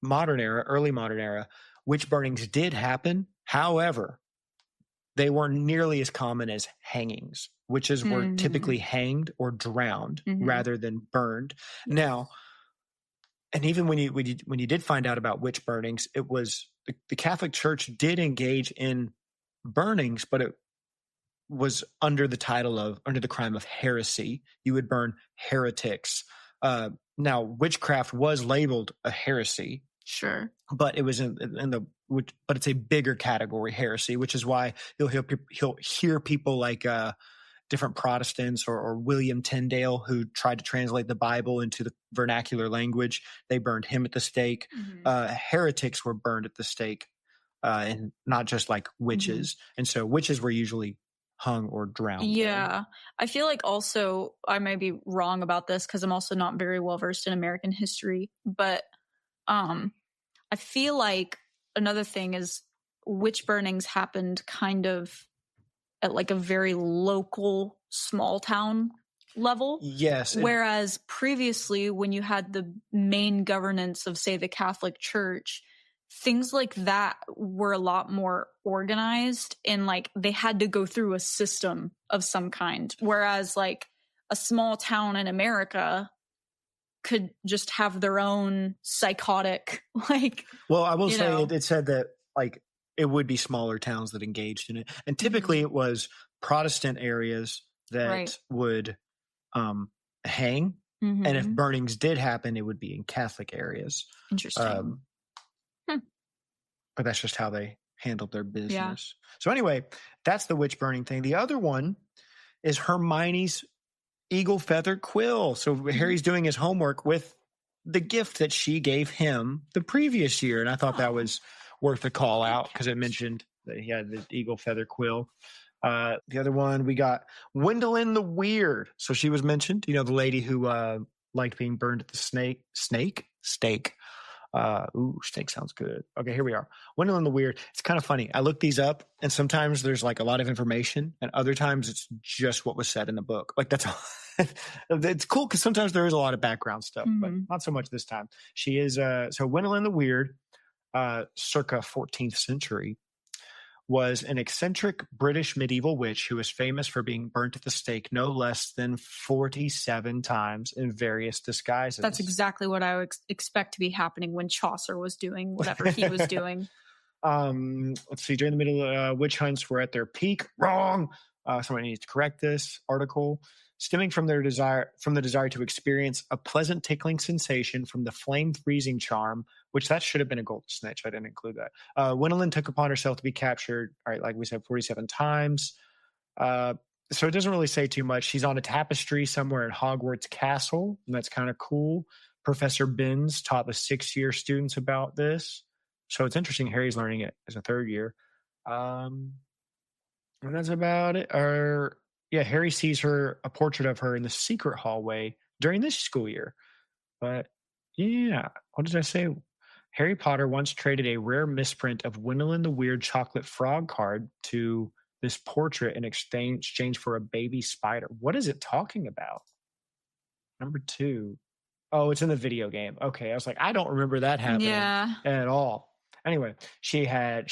G: modern era, early modern era, witch burnings did happen. However, they weren't nearly as common as hangings. Witches were typically hanged or drowned rather than burned. Now, and even when you did find out about witch burnings, it was the Catholic Church did engage in burnings, but it was under the crime of heresy. You would burn heretics. Now, witchcraft was labeled a heresy.
H: Sure.
G: But it was but it's a bigger category, heresy, which is why you'll hear people like different Protestants or William Tyndale, who tried to translate the Bible into the vernacular language. They burned him at the stake. Heretics were burned at the stake, and not just like witches. And so witches were usually hung or drowned.
H: Yeah. I feel like also, I may be wrong about this because I'm also not very well versed in American history, but I feel like another thing is witch burnings happened kind of at like a very local small town level.
G: Yes.
H: Whereas previously, when you had the main governance of, say, the Catholic Church, things like that were a lot more organized and like they had to go through a system of some kind. Whereas like a small town in America could just have their own psychotic, like.
G: Well, I will say it said that like it would be smaller towns that engaged in it, and typically it was Protestant areas that would hang, and if burnings did happen, it would be in Catholic areas.
H: Interesting.
G: But that's just how they handled their business. Yeah. So anyway, that's the witch burning thing. The other one is Hermione's eagle feather quill. So Harry's doing his homework with the gift that she gave him the previous year. And I thought that was worth a call out because it mentioned that he had the eagle feather quill. The other one, we got Gwendolyn the Weird. So she was mentioned, the lady who liked being burned at the stake. Steak sounds good. Okay, here we are. Gwendolyn the Weird. It's kind of funny. I looked these up, and sometimes there's like a lot of information, and other times it's just what was said in the book. Like that's all. It's cool because sometimes there is a lot of background stuff, but not so much this time. She is so Gwendolyn the Weird, circa 14th century, was an eccentric British medieval witch who was famous for being burnt at the stake no less than 47 times in various disguises.
H: That's exactly what I would expect to be happening when Chaucer was doing whatever he was doing.
G: Let's see. During the middle, witch hunts were at their peak. Wrong. Somebody needs to correct this article. Stemming from the desire to experience a pleasant tickling sensation from the flame freezing charm, which that should have been a gold snitch. I didn't include that. Gwendolyn took upon herself to be captured, all right, like we said, 47 times. So it doesn't really say too much. She's on a tapestry somewhere in Hogwarts Castle, and that's kind of cool. Professor Binns taught the 6-year students about this. So it's interesting. Harry's learning it as a 3rd year. And that's about it. Harry sees a portrait of her in the secret hallway during this school year. But yeah, what did I say? Harry Potter once traded a rare misprint of Gwendolyn the Weird chocolate frog card to this portrait in exchange for a baby spider. What is it talking about? Number 2. Oh, it's in the video game. Okay, I was like, I don't remember that happening at all. Anyway, so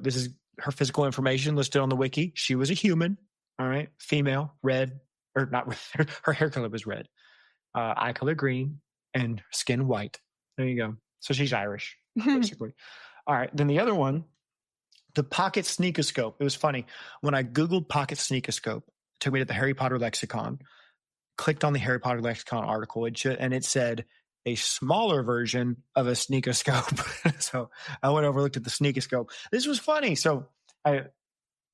G: this is her physical information listed on the wiki. She was a human. All right. Female, red, or not red. Her hair color was red. Eye color green, and skin white. There you go. So she's Irish, basically. All right. Then the other one, the pocket sneakoscope. It was funny. When I Googled pocket sneakoscope, it took me to the Harry Potter lexicon, clicked on the Harry Potter lexicon article, and it said a smaller version of a sneakoscope. So I went over, looked at the sneakoscope. This was funny. So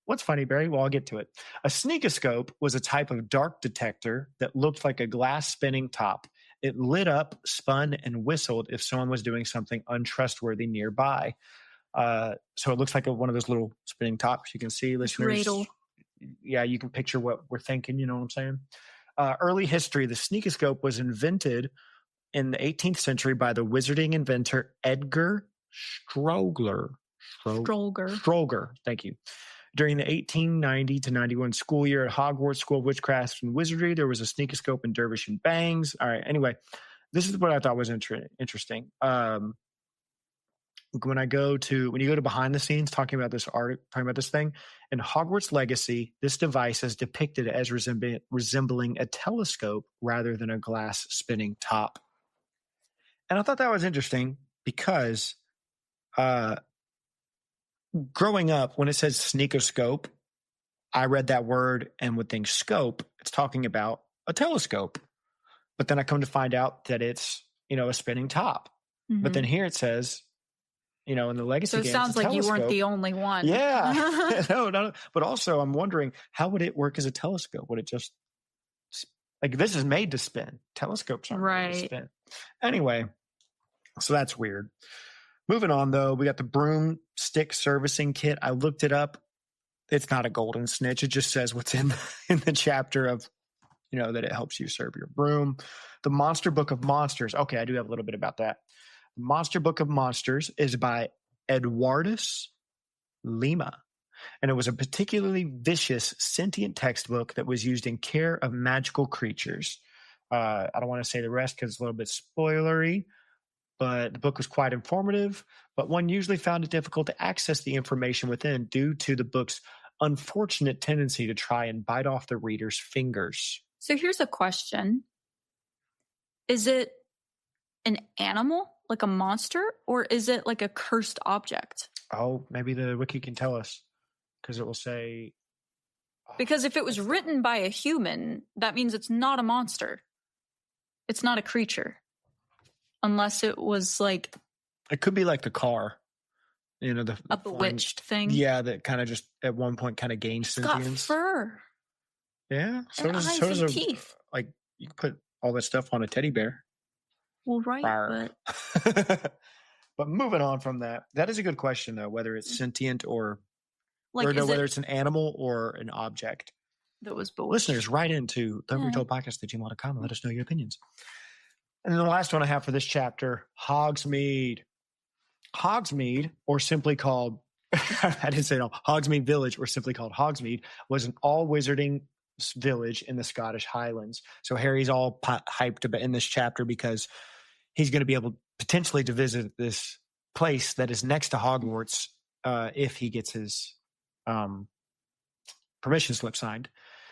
G: what's funny, Barry? Well, I'll get to it. A sneakoscope was a type of dark detector that looked like a glass spinning top. It lit up, spun, and whistled if someone was doing something untrustworthy nearby. So it looks like one of those little spinning tops you can see, listeners.
H: Dreidel.
G: Yeah, you can picture what we're thinking. You know what I'm saying? Early history, the sneakoscope was invented in the 18th century by the wizarding inventor Edgar Strogler. Strogler, thank you. During the 1890 to 91 school year at Hogwarts School of Witchcraft and Wizardry, there was a sneakoscope in Dervish and Bangs. All right, anyway, this is what I thought was interesting. When you go to behind the scenes, talking about this thing, in Hogwarts Legacy, this device is depicted as resembling a telescope rather than a glass spinning top. And I thought that was interesting because growing up, when it says sneakoscope, I read that word and would think scope. It's talking about a telescope. But then I come to find out that it's, a spinning top. Mm-hmm. But then here it says, in the Legacy
H: game. So it sounds like you weren't the only one.
G: Yeah. No. But also I'm wondering, how would it work as a telescope? Would it just, like, this is made to spin. Telescopes aren't made to spin. Anyway, so that's weird. Moving on, though, we got the broomstick servicing kit. I looked it up. It's not a golden snitch. It just says what's in the chapter of, that it helps you serve your broom. The Monster Book of Monsters. Okay, I do have a little bit about that. The Monster Book of Monsters is by Eduardus Lima, and it was a particularly vicious, sentient textbook that was used in care of magical creatures. I don't want to say the rest because it's a little bit spoilery, but the book was quite informative, but one usually found it difficult to access the information within due to the book's unfortunate tendency to try and bite off the reader's fingers.
H: So here's a question. Is it an animal, like a monster, or is it like a cursed object?
G: Oh, maybe the wiki can tell us, because it will say...
H: Because if it was written by a human, that means it's not a monster. It's not a creature. Unless it was like...
G: It could be like the car.
H: A bewitched thing.
G: Yeah, that kind of just at one point kind of gained sentience.
H: It's got fur.
G: Yeah.
H: So does teeth.
G: Like, you can put all that stuff on a teddy bear.
H: Well, right,
G: but moving on from that, that is a good question, though, whether it's sentient or whether it's an animal or an object.
H: That was bewitched.
G: Listeners, write into theretovpodcast@gmail.com and let us know your opinions. And then the last one I have for this chapter, Hogsmeade. Hogsmeade, or simply called, I didn't say it all, Hogsmeade Village, or simply called Hogsmeade, was an all-wizarding village in the Scottish Highlands. So Harry's all hyped about in this chapter because he's going to be able potentially to visit this place that is next to Hogwarts if he gets his permission slip signed.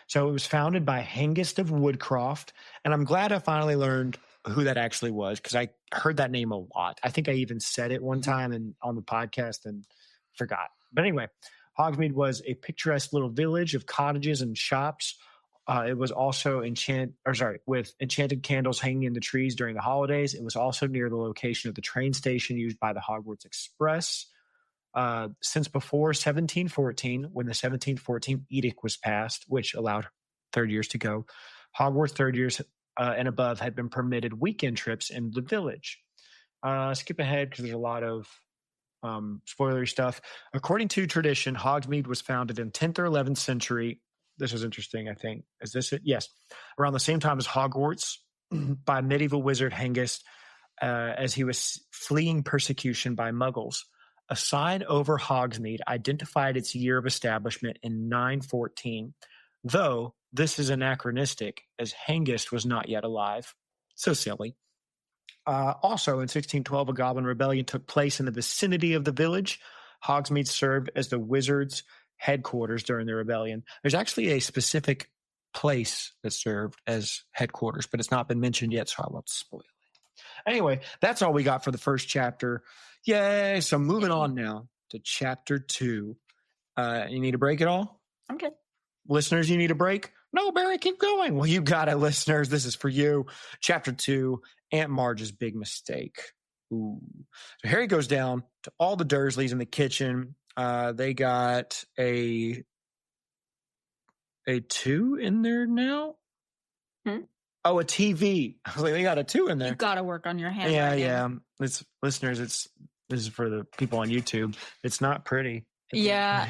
G: So it was founded by Hengist of Woodcroft, and I'm glad I finally learned who that actually was, because I heard that name a lot. I think I even said it one time on the podcast and forgot. But anyway, Hogsmeade was a picturesque little village of cottages and shops. It was also with enchanted candles hanging in the trees during the holidays. It was also near the location of the train station used by the Hogwarts Express. Since before 1714, when the 1714 edict was passed, which allowed third years to go, Hogwarts third years and above had been permitted weekend trips in the village. Skip ahead because there's a lot of spoilery stuff. According to tradition, Hogsmeade was founded in 10th or 11th century. This is interesting, I think. Is this it? Yes. Around the same time as Hogwarts by medieval wizard Hengist as he was fleeing persecution by Muggles. A sign over Hogsmeade identified its year of establishment in 914, though this is anachronistic as Hengist was not yet alive. So silly. Also, in 1612, a goblin rebellion took place in the vicinity of the village. Hogsmeade served as the wizards' headquarters during the rebellion. There's actually a specific place that served as headquarters, but it's not been mentioned yet, so I won't spoil it. Anyway, that's all we got for the first chapter. Yay! So moving on now to chapter 2. You need a break at all?
H: Okay.
G: Listeners, you need a break? No, Barry, keep going. Well, you got it, listeners. This is for you. Chapter 2, Aunt Marge's big mistake. Ooh. So Harry goes down to all the Dursleys in the kitchen. They got a 2 in there now. Oh, a TV. I was like, they got a 2 in there.
H: You got to work on your handwriting.
G: Yeah. It's listeners. This is for the people on YouTube. It's not pretty.
H: Yeah.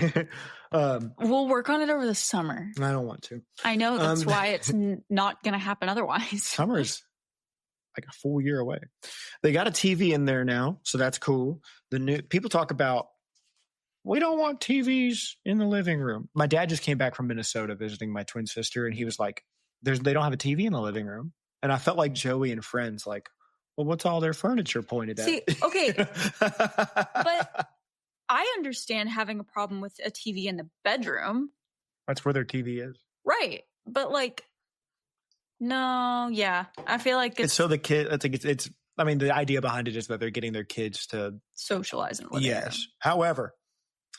H: We'll work on it over the summer.
G: I don't want to.
H: I know that's why it's not going to happen otherwise.
G: Summer's like a full year away. They got a TV in there now, so that's cool. The new people talk about, we don't want TVs in the living room. My dad just came back from Minnesota visiting my twin sister, and he was like, they don't have a TV in the living room. And I felt like Joey and Friends, like, well, what's all their furniture pointed at?
H: See, okay. But I understand having a problem with a TV in the bedroom.
G: That's where their TV is.
H: Right. But like, no, yeah. I feel like
G: it's so the kid, I think it's, I mean, the idea behind it is that they're getting their kids to
H: socialize in the living room.
G: However,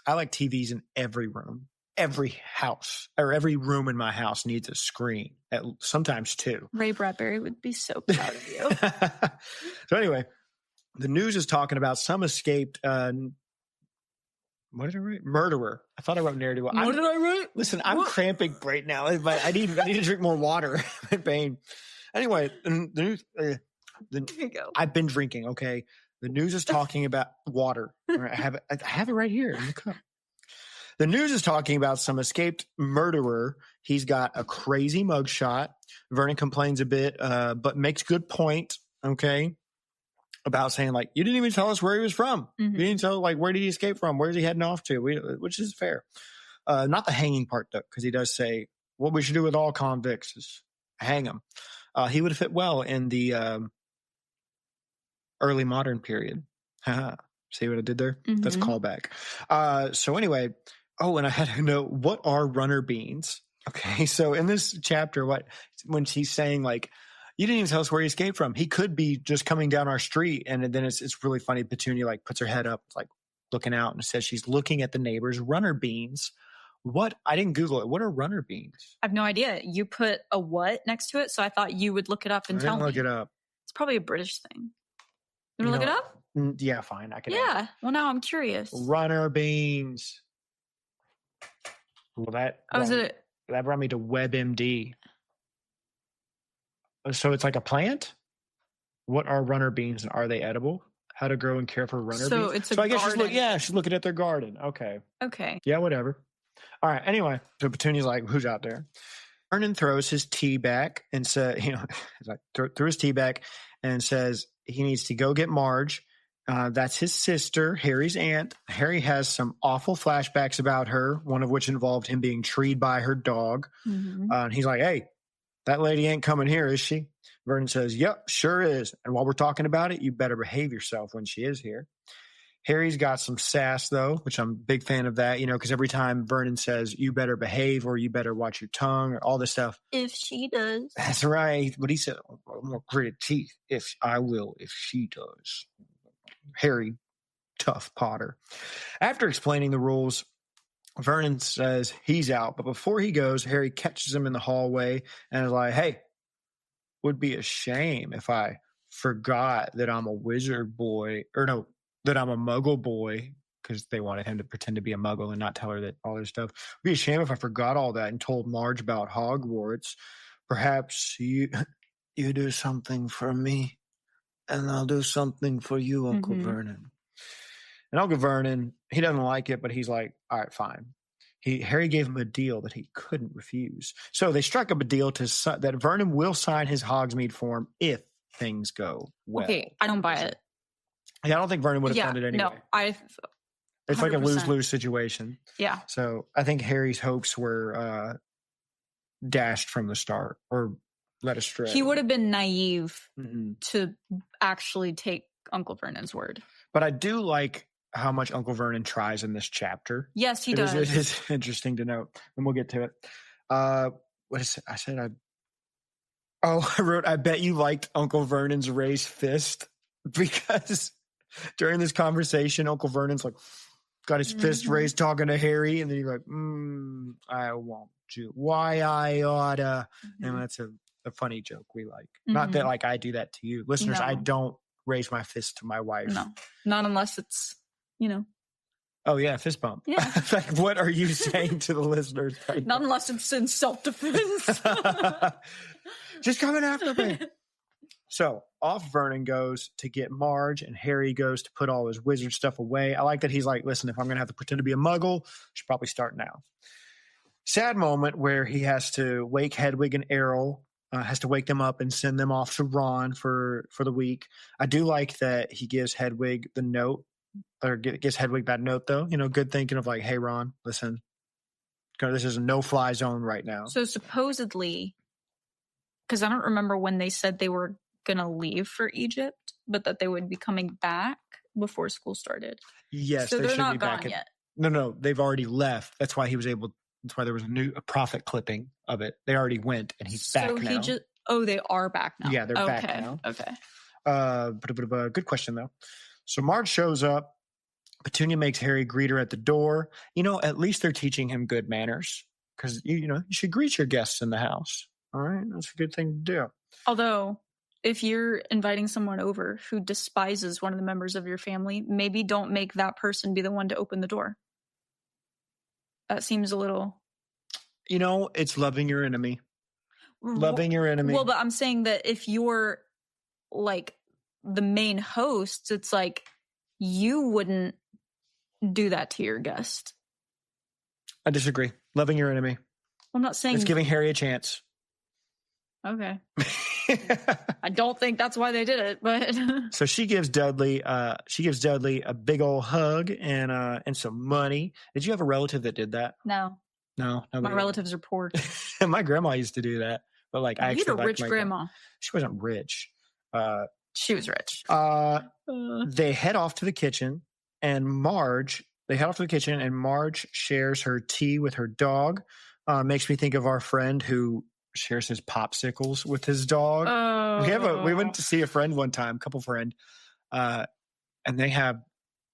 G: I like TVs in every room. Every house or every room in my house needs a screen, sometimes 2.
H: Ray Bradbury would be so proud of you.
G: So anyway, the news is talking about some escaped what did I write? Murderer. I thought I wrote narrative. What did I write? Listen, I'm cramping right now. I need to drink more water. I'm in pain. Anyway, the news.
H: There you go.
G: I've been drinking. Okay, the news is talking about water. I have it right here in the cup. The news is talking about some escaped murderer. He's got a crazy mugshot. Vernon complains a bit, but makes good point. Okay. About saying, like, you didn't even tell us where he was from. You didn't tell, like, where did he escape from? Where's he heading off to? Which is fair. Not the hanging part, though, because he does say, what we should do with all convicts is hang him. He would fit well in the early modern period. See what I did there? That's a callback. So anyway, and I had to know, what are runner beans? Okay, so in this chapter, when she's saying, like, you didn't even tell us where he escaped from. He could be just coming down our street. And then it's really funny. Petunia, like, puts her head up, like, looking out, and says she's looking at the neighbor's runner beans. What? I didn't Google it. What are runner beans?
H: I have no idea. You put a what next to it, so I thought you would look it up and tell me.
G: Look it up.
H: It's probably a British thing. You want to look it up?
G: Yeah, fine. I can.
H: Yeah. Well, now I'm curious.
G: Runner beans. Well, that brought me to WebMD. So it's like a plant? What are runner beans, and are they edible? How to grow and care for runner beans?
H: It's
G: I guess she's looking at their garden. Okay. Yeah, whatever. All right. Anyway, so Petunia's like, who's out there? Vernon throws his tea back and says, threw his tea back and says he needs to go get Marge. That's his sister, Harry's aunt. Harry has some awful flashbacks about her, one of which involved him being treed by her dog. And he's like, hey, that lady ain't coming here, is she? Vernon says, yep, sure is. And while we're talking about it, you better behave yourself when she is here. Harry's got some sass, though, which I'm a big fan of that, because every time Vernon says, you better behave, or you better watch your tongue, or all this stuff.
H: If she does.
G: That's right. But he said, I'm going to grit teeth if she does. Harry, tough Potter. After explaining the rules, Vernon says he's out. But before he goes, Harry catches him in the hallway and is like, hey, would be a shame if I forgot that I'm a wizard boy, that I'm a muggle boy, because they wanted him to pretend to be a muggle and not tell her that all this stuff. It'd be a shame if I forgot all that and told Marge about Hogwarts. Perhaps you do something for me, and I'll do something for you, Uncle Vernon. And Uncle Vernon, he doesn't like it, but he's like, all right, fine. Harry gave him a deal that he couldn't refuse. So they struck up a deal that Vernon will sign his Hogsmeade form if things go well.
H: Okay, I don't buy it.
G: Yeah, I don't think Vernon would have done it anyway.
H: No,
G: it's like a lose-lose situation.
H: Yeah.
G: So I think Harry's hopes were dashed from the start, or led astray.
H: He would have been naive to actually take Uncle Vernon's word.
G: But I do like how much Uncle Vernon tries in this chapter.
H: Yes, he does.
G: It is interesting to note, and we'll get to it. What is it? I wrote, I bet you liked Uncle Vernon's raised fist, because during this conversation, Uncle Vernon's like, got his fist raised talking to Harry, and then he's like, I won't do. Why I oughta. And that's a the funny joke we like. Not that like I do that to you. Listeners,
H: No.
G: I don't raise my fist to my wife.
H: No, not unless it's,
G: Oh, yeah, fist bump.
H: Yeah.
G: Like, what are you saying to the listeners? Right
H: not unless it's in self-defense.
G: Just coming after me. So off Vernon goes to get Marge, and Harry goes to put all his wizard stuff away. I like that he's like, listen, if I'm going to have to pretend to be a muggle, I should probably start now. Sad moment where he has to wake Hedwig and Errol, has to wake them up and send them off to Ron for the week. I do like that he gives Hedwig the note, or gives Hedwig that note, though. Good thinking of like, hey, Ron, listen, this is a no-fly zone right now.
H: So supposedly, because I don't remember when they said they were going to leave for Egypt, but that they would be coming back before school started.
G: Yes,
H: so
G: they
H: they're
G: should
H: not
G: be
H: gone
G: back
H: yet.
G: No, they've already left. That's why there was a prophet clipping of it. They already went, and he's back now.
H: They are back now.
G: Yeah, they're back now.
H: Okay.
G: Good question, though. So Marge shows up. Petunia makes Harry greet her at the door. At least they're teaching him good manners, because, you should greet your guests in the house. All right? That's a good thing to do.
H: Although, if you're inviting someone over who despises one of the members of your family, maybe don't make that person be the one to open the door. That seems a little...
G: It's loving your enemy. Loving your enemy.
H: Well, but I'm saying that if you're, like, the main host, it's like, you wouldn't do that to your guest.
G: I disagree. Loving your enemy.
H: I'm not saying...
G: It's giving Harry a chance.
H: Okay. I don't think that's why they did it, but...
G: So she gives Dudley a big old hug and some money. Did you have a relative that did that?
H: No.
G: No.
H: My relatives are poor.
G: My grandma used to do that, but like I
H: You had
G: actually
H: a rich grandma.
G: She wasn't rich.
H: She was rich.
G: They head off to the kitchen, and Marge shares her tea with her dog. Makes me think of our friend who shares his popsicles with his dog. We went to see a friend one time, couple friend, and they have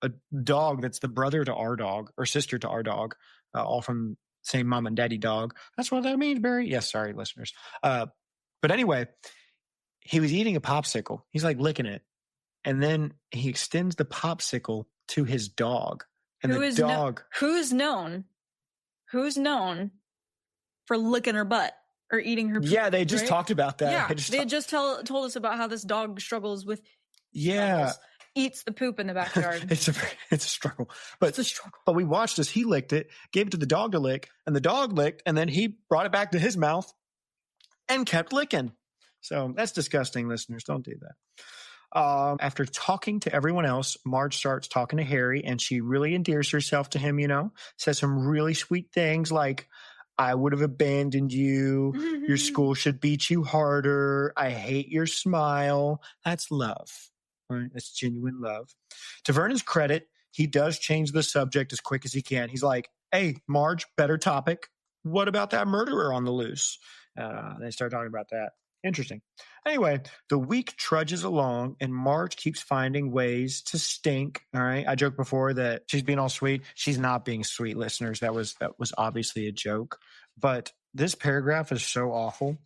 G: a dog that's the brother to our dog or sister to our dog, all from same mom and daddy dog. That's what that means, Barry. Yes, sorry, listeners. But anyway, he was eating a popsicle. He's like licking it, and then he extends the popsicle to his dog, and who's
H: known for licking her butt. Or eating her poop,
G: yeah, they just talked about that.
H: Yeah, they just told us about how this dog struggles with eats the poop in the backyard.
G: It's a struggle. But we watched as he licked it, gave it to the dog to lick, and the dog licked, and then he brought it back to his mouth and kept licking. So that's disgusting, listeners. Don't do that. After talking to everyone else, Marge starts talking to Harry, and she really endears herself to him, says some really sweet things like, I would have abandoned you. Your school should beat you harder. I hate your smile. That's love. Right? That's genuine love. To Vernon's credit, he does change the subject as quick as he can. He's like, hey, Marge, better topic. What about that murderer on the loose? They start talking about that. Interesting. Anyway, the week trudges along, and Marge keeps finding ways to stink. All right. I joked before that she's being all sweet. She's not being sweet, listeners. That was obviously a joke. But this paragraph is so awful,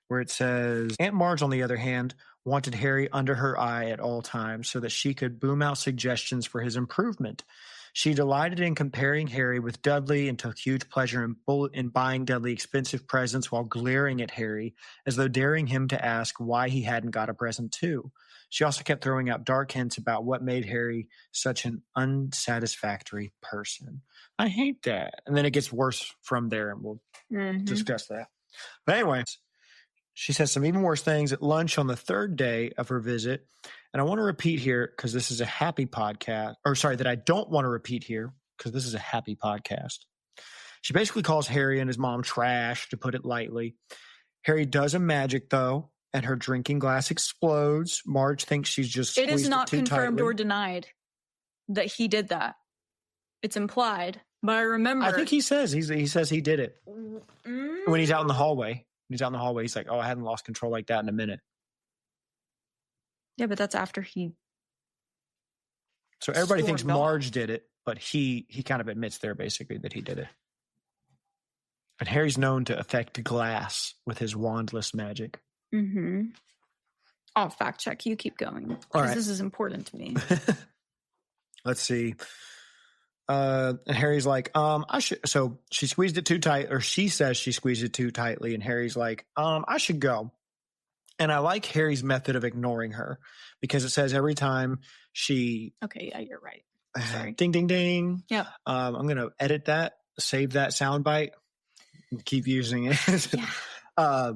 G: where it says, Aunt Marge, on the other hand, wanted Harry under her eye at all times so that she could boom out suggestions for his improvement. She delighted in comparing Harry with Dudley and took huge pleasure in buying Dudley expensive presents while glaring at Harry as though daring him to ask why he hadn't got a present too. She also kept throwing out dark hints about what made Harry such an unsatisfactory person. I hate that. And then it gets worse from there, and we'll discuss that. But anyway, she says some even worse things at lunch on the third day of her visit. And I want to repeat here because this is a happy podcast. Or sorry, that I don't want to repeat here because this is a happy podcast. She basically calls Harry and his mom trash, to put it lightly. Harry does a magic, though, and her drinking glass explodes. Marge thinks she's just
H: It is not
G: too
H: confirmed
G: tightly.
H: or denied that he did that. It's implied. But I remember...
G: I think he says he did it. When he's out in the hallway. He's like, oh, I hadn't lost control like that in a minute.
H: Yeah, but that's after he...
G: So everybody thinks
H: stormed off.
G: Marge did it, but he kind of admits there basically that he did it. And Harry's known to affect glass with his wandless magic.
H: Mm-hmm. I'll fact check. You keep going.
G: All
H: Because
G: right.
H: this is important to me.
G: Let's see. And Harry's like, I should. So she squeezed it too tight, or she says she squeezed it too tightly. And Harry's like, I should go. And I like Harry's method of ignoring her because it says every time she.
H: Okay, yeah, you're right. Sorry.
G: Ding, ding, ding.
H: Yep.
G: I'm going to edit that, save that soundbite, and keep using it.
H: Yeah.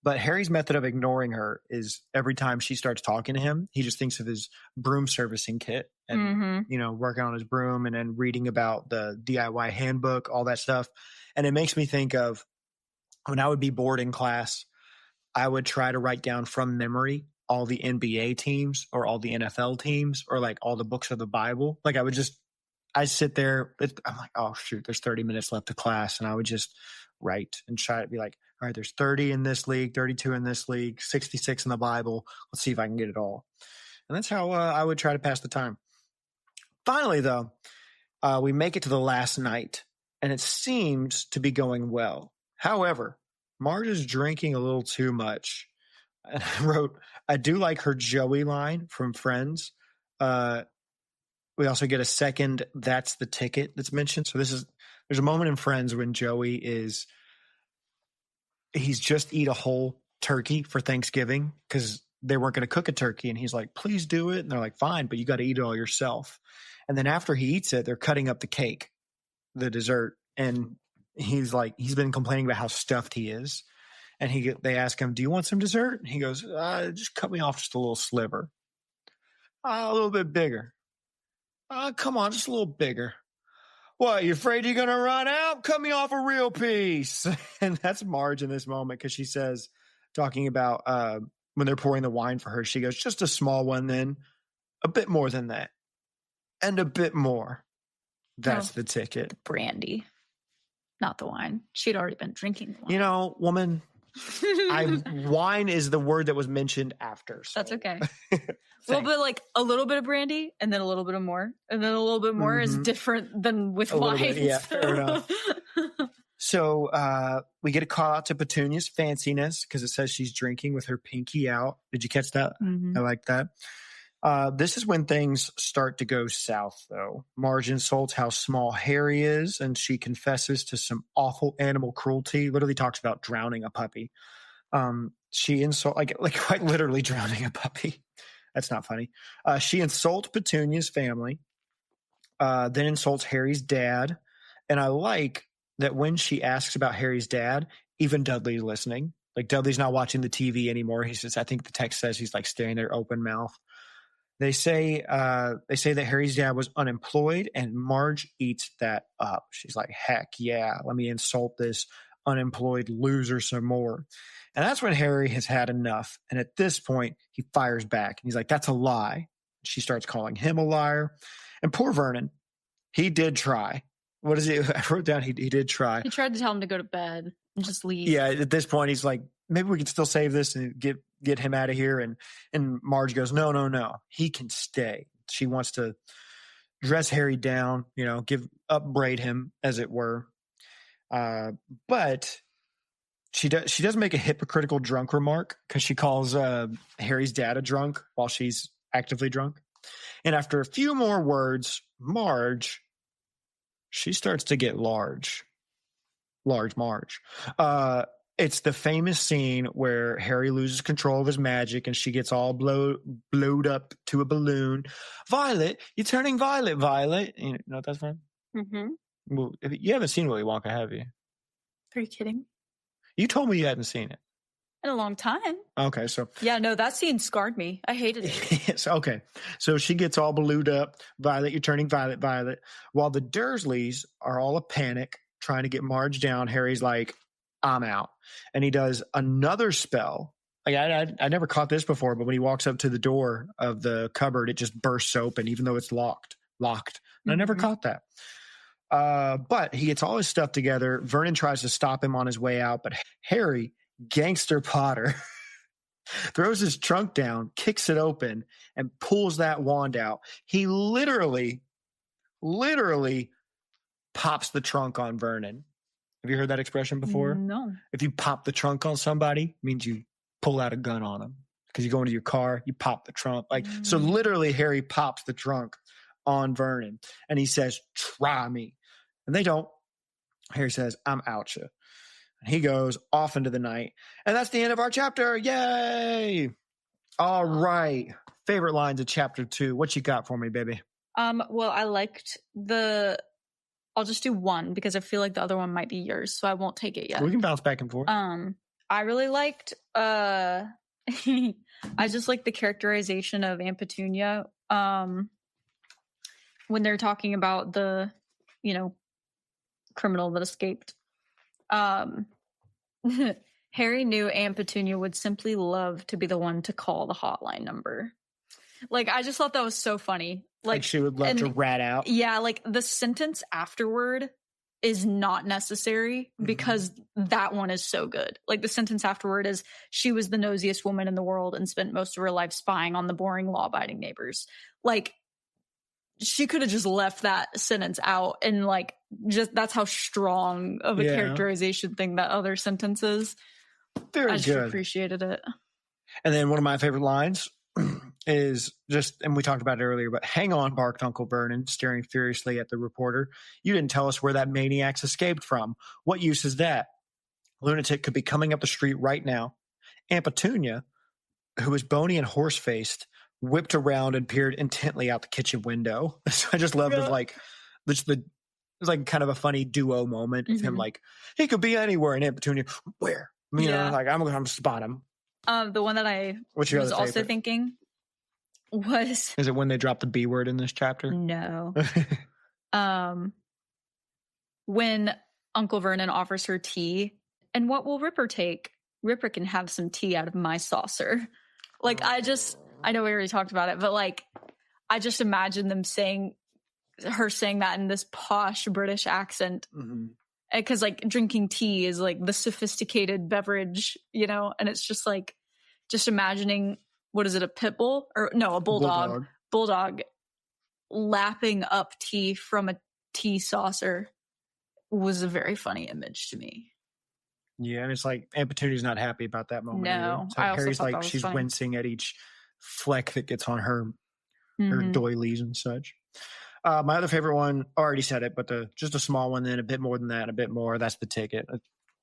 G: But Harry's method of ignoring her is every time she starts talking to him, he just thinks of his broom servicing kit and, working on his broom and then reading about the DIY handbook, all that stuff. And it makes me think of when I would be bored in class, I would try to write down from memory all the NBA teams or all the NFL teams or like all the books of the Bible. Like I sit there. I'm like, oh, shoot, there's 30 minutes left of class. And I would just write and try to be like, all right, there's 30 in this league, 32 in this league, 66 in the Bible. Let's see if I can get it all. And that's how I would try to pass the time. Finally, though, we make it to the last night, and it seems to be going well. However, Marge is drinking a little too much. And I wrote, I do like her Joey line from Friends. We also get a second, that's the ticket that's mentioned. So there's a moment in Friends when Joey he's just eat a whole turkey for Thanksgiving because they weren't going to cook a turkey. And he's like, please do it. And they're like, fine, but you got to eat it all yourself. And then after he eats it, they're cutting up the cake, the dessert. And he's been complaining about how stuffed he is. And they ask him, do you want some dessert? And he goes, just cut me off just a little sliver. A little bit bigger. Come on, just a little bigger. What, you afraid you're going to run out? Cut me off a real piece. And that's Marge in this moment because she says, talking about when they're pouring the wine for her, she goes, just a small one then, a bit more than that, and a bit more. That's the ticket.
H: The brandy, not the wine. She'd already been drinking the wine.
G: Woman, wine is the word that was mentioned after. So.
H: That's okay. A little bit of brandy and then a little bit of more. And then a little bit more is different than with wine.
G: Yeah, fair enough. So we get a call out to Petunia's fanciness because it says she's drinking with her pinky out. Did you catch that?
H: Mm-hmm.
G: I like that. This is when things start to go south, though. Marge insults how small Harry is, and she confesses to some awful animal cruelty. Literally talks about drowning a puppy. She insults, like quite literally drowning a puppy. That's not funny. She insults Petunia's family, then insults Harry's dad. And I like that when she asks about Harry's dad, even Dudley's listening. Like Dudley's not watching the TV anymore. He's just, I think the text says he's like staring there open mouth. They say that Harry's dad was unemployed, and Marge eats that up. She's like, heck yeah, let me insult this unemployed loser some more. And that's when Harry has had enough. And at this point, he fires back. And he's like, that's a lie. She starts calling him a liar. And poor Vernon, he did try. What is it? I wrote down he did try.
H: He tried to tell him to go to bed and just leave.
G: Yeah, at this point, he's like, maybe we can still save this and get him out of here. And Marge goes, no. He can stay. She wants to dress Harry down, upbraid him, as it were. But she does make a hypocritical drunk remark because she calls Harry's dad a drunk while she's actively drunk. And after a few more words, Marge, she starts to get large Marge. It's the famous scene where Harry loses control of his magic and she gets all blowed up to a balloon. Violet, you're turning violet, Violet. You know what that's from?
H: Mm-hmm.
G: Well, you haven't seen Willy Wonka, have you?
H: Are you kidding?
G: You told me you hadn't seen it.
H: In a long time.
G: Okay, so.
H: Yeah, no, that scene scarred me. I hated it.
G: Yes, okay. So she gets all ballooed up. Violet, you're turning violet, Violet. While the Dursleys are all a panic, trying to get Marge down, Harry's like, I'm out. And he does another spell. Like I never caught this before, but when he walks up to the door of the cupboard, it just bursts open, even though it's locked. And I never caught that. But he gets all his stuff together. Vernon tries to stop him on his way out, but Harry, Gangster Potter, throws his trunk down, kicks it open, and pulls that wand out. He literally pops the trunk on Vernon. Have you heard that expression before?
H: No.
G: If you pop the trunk on somebody, it means you pull out a gun on him. Because you go into your car, you pop the trunk. So literally Harry pops the trunk on Vernon. And he says, try me. And they don't. Harry says, I'm out you. And he goes off into the night. And that's the end of our chapter. Yay! All right. Favorite lines of chapter 2. What you got for me, baby?
H: Well, I liked I'll just do one because I feel like the other one might be yours, so I won't take it yet.
G: We can bounce back and forth.
H: I really liked I just like the characterization of Aunt Petunia when they're talking about the, criminal that escaped. Harry knew Aunt Petunia would simply love to be the one to call the hotline number. I just thought that was so funny.
G: Like she would love to rat out.
H: Yeah, the sentence afterward is not necessary because that one is so good. The sentence afterward is, she was the nosiest woman in the world and spent most of her life spying on the boring law-abiding neighbors. She could have just left that sentence out and just that's how strong of a characterization thing that other sentence is.
G: Very
H: I just
G: good.
H: appreciated it.
G: And then one of my favorite lines is just, and we talked about it earlier, but hang on, barked Uncle Vernon, staring furiously at the reporter. You didn't tell us where that maniac's escaped from. What use is that? Lunatic could be coming up the street right now. Aunt Petunia, who was bony and horse-faced, whipped around and peered intently out the kitchen window. So I just loved it was kind of a funny duo moment of him he could be anywhere, and Aunt Petunia, where? I'm going to spot him.
H: The one that I was also thinking was...
G: Is it when they drop the B word in this chapter?
H: No. When Uncle Vernon offers her tea, and what will Ripper take? Ripper can have some tea out of my saucer. I know we already talked about it, but I just imagine her saying that in this posh British accent. Because drinking tea is the sophisticated beverage, and it's just just imagining, what is it, a pit bull? Or no, a bulldog. Bulldog lapping up tea from a tea saucer was a very funny image to me.
G: Yeah, and it's Aunt Petunia's not happy about that moment.
H: No,
G: so Harry's she's funny. Wincing at each fleck that gets on her doilies and such. My other favorite one, already said it, but just a small one, then a bit more than that, a bit more. That's the ticket. It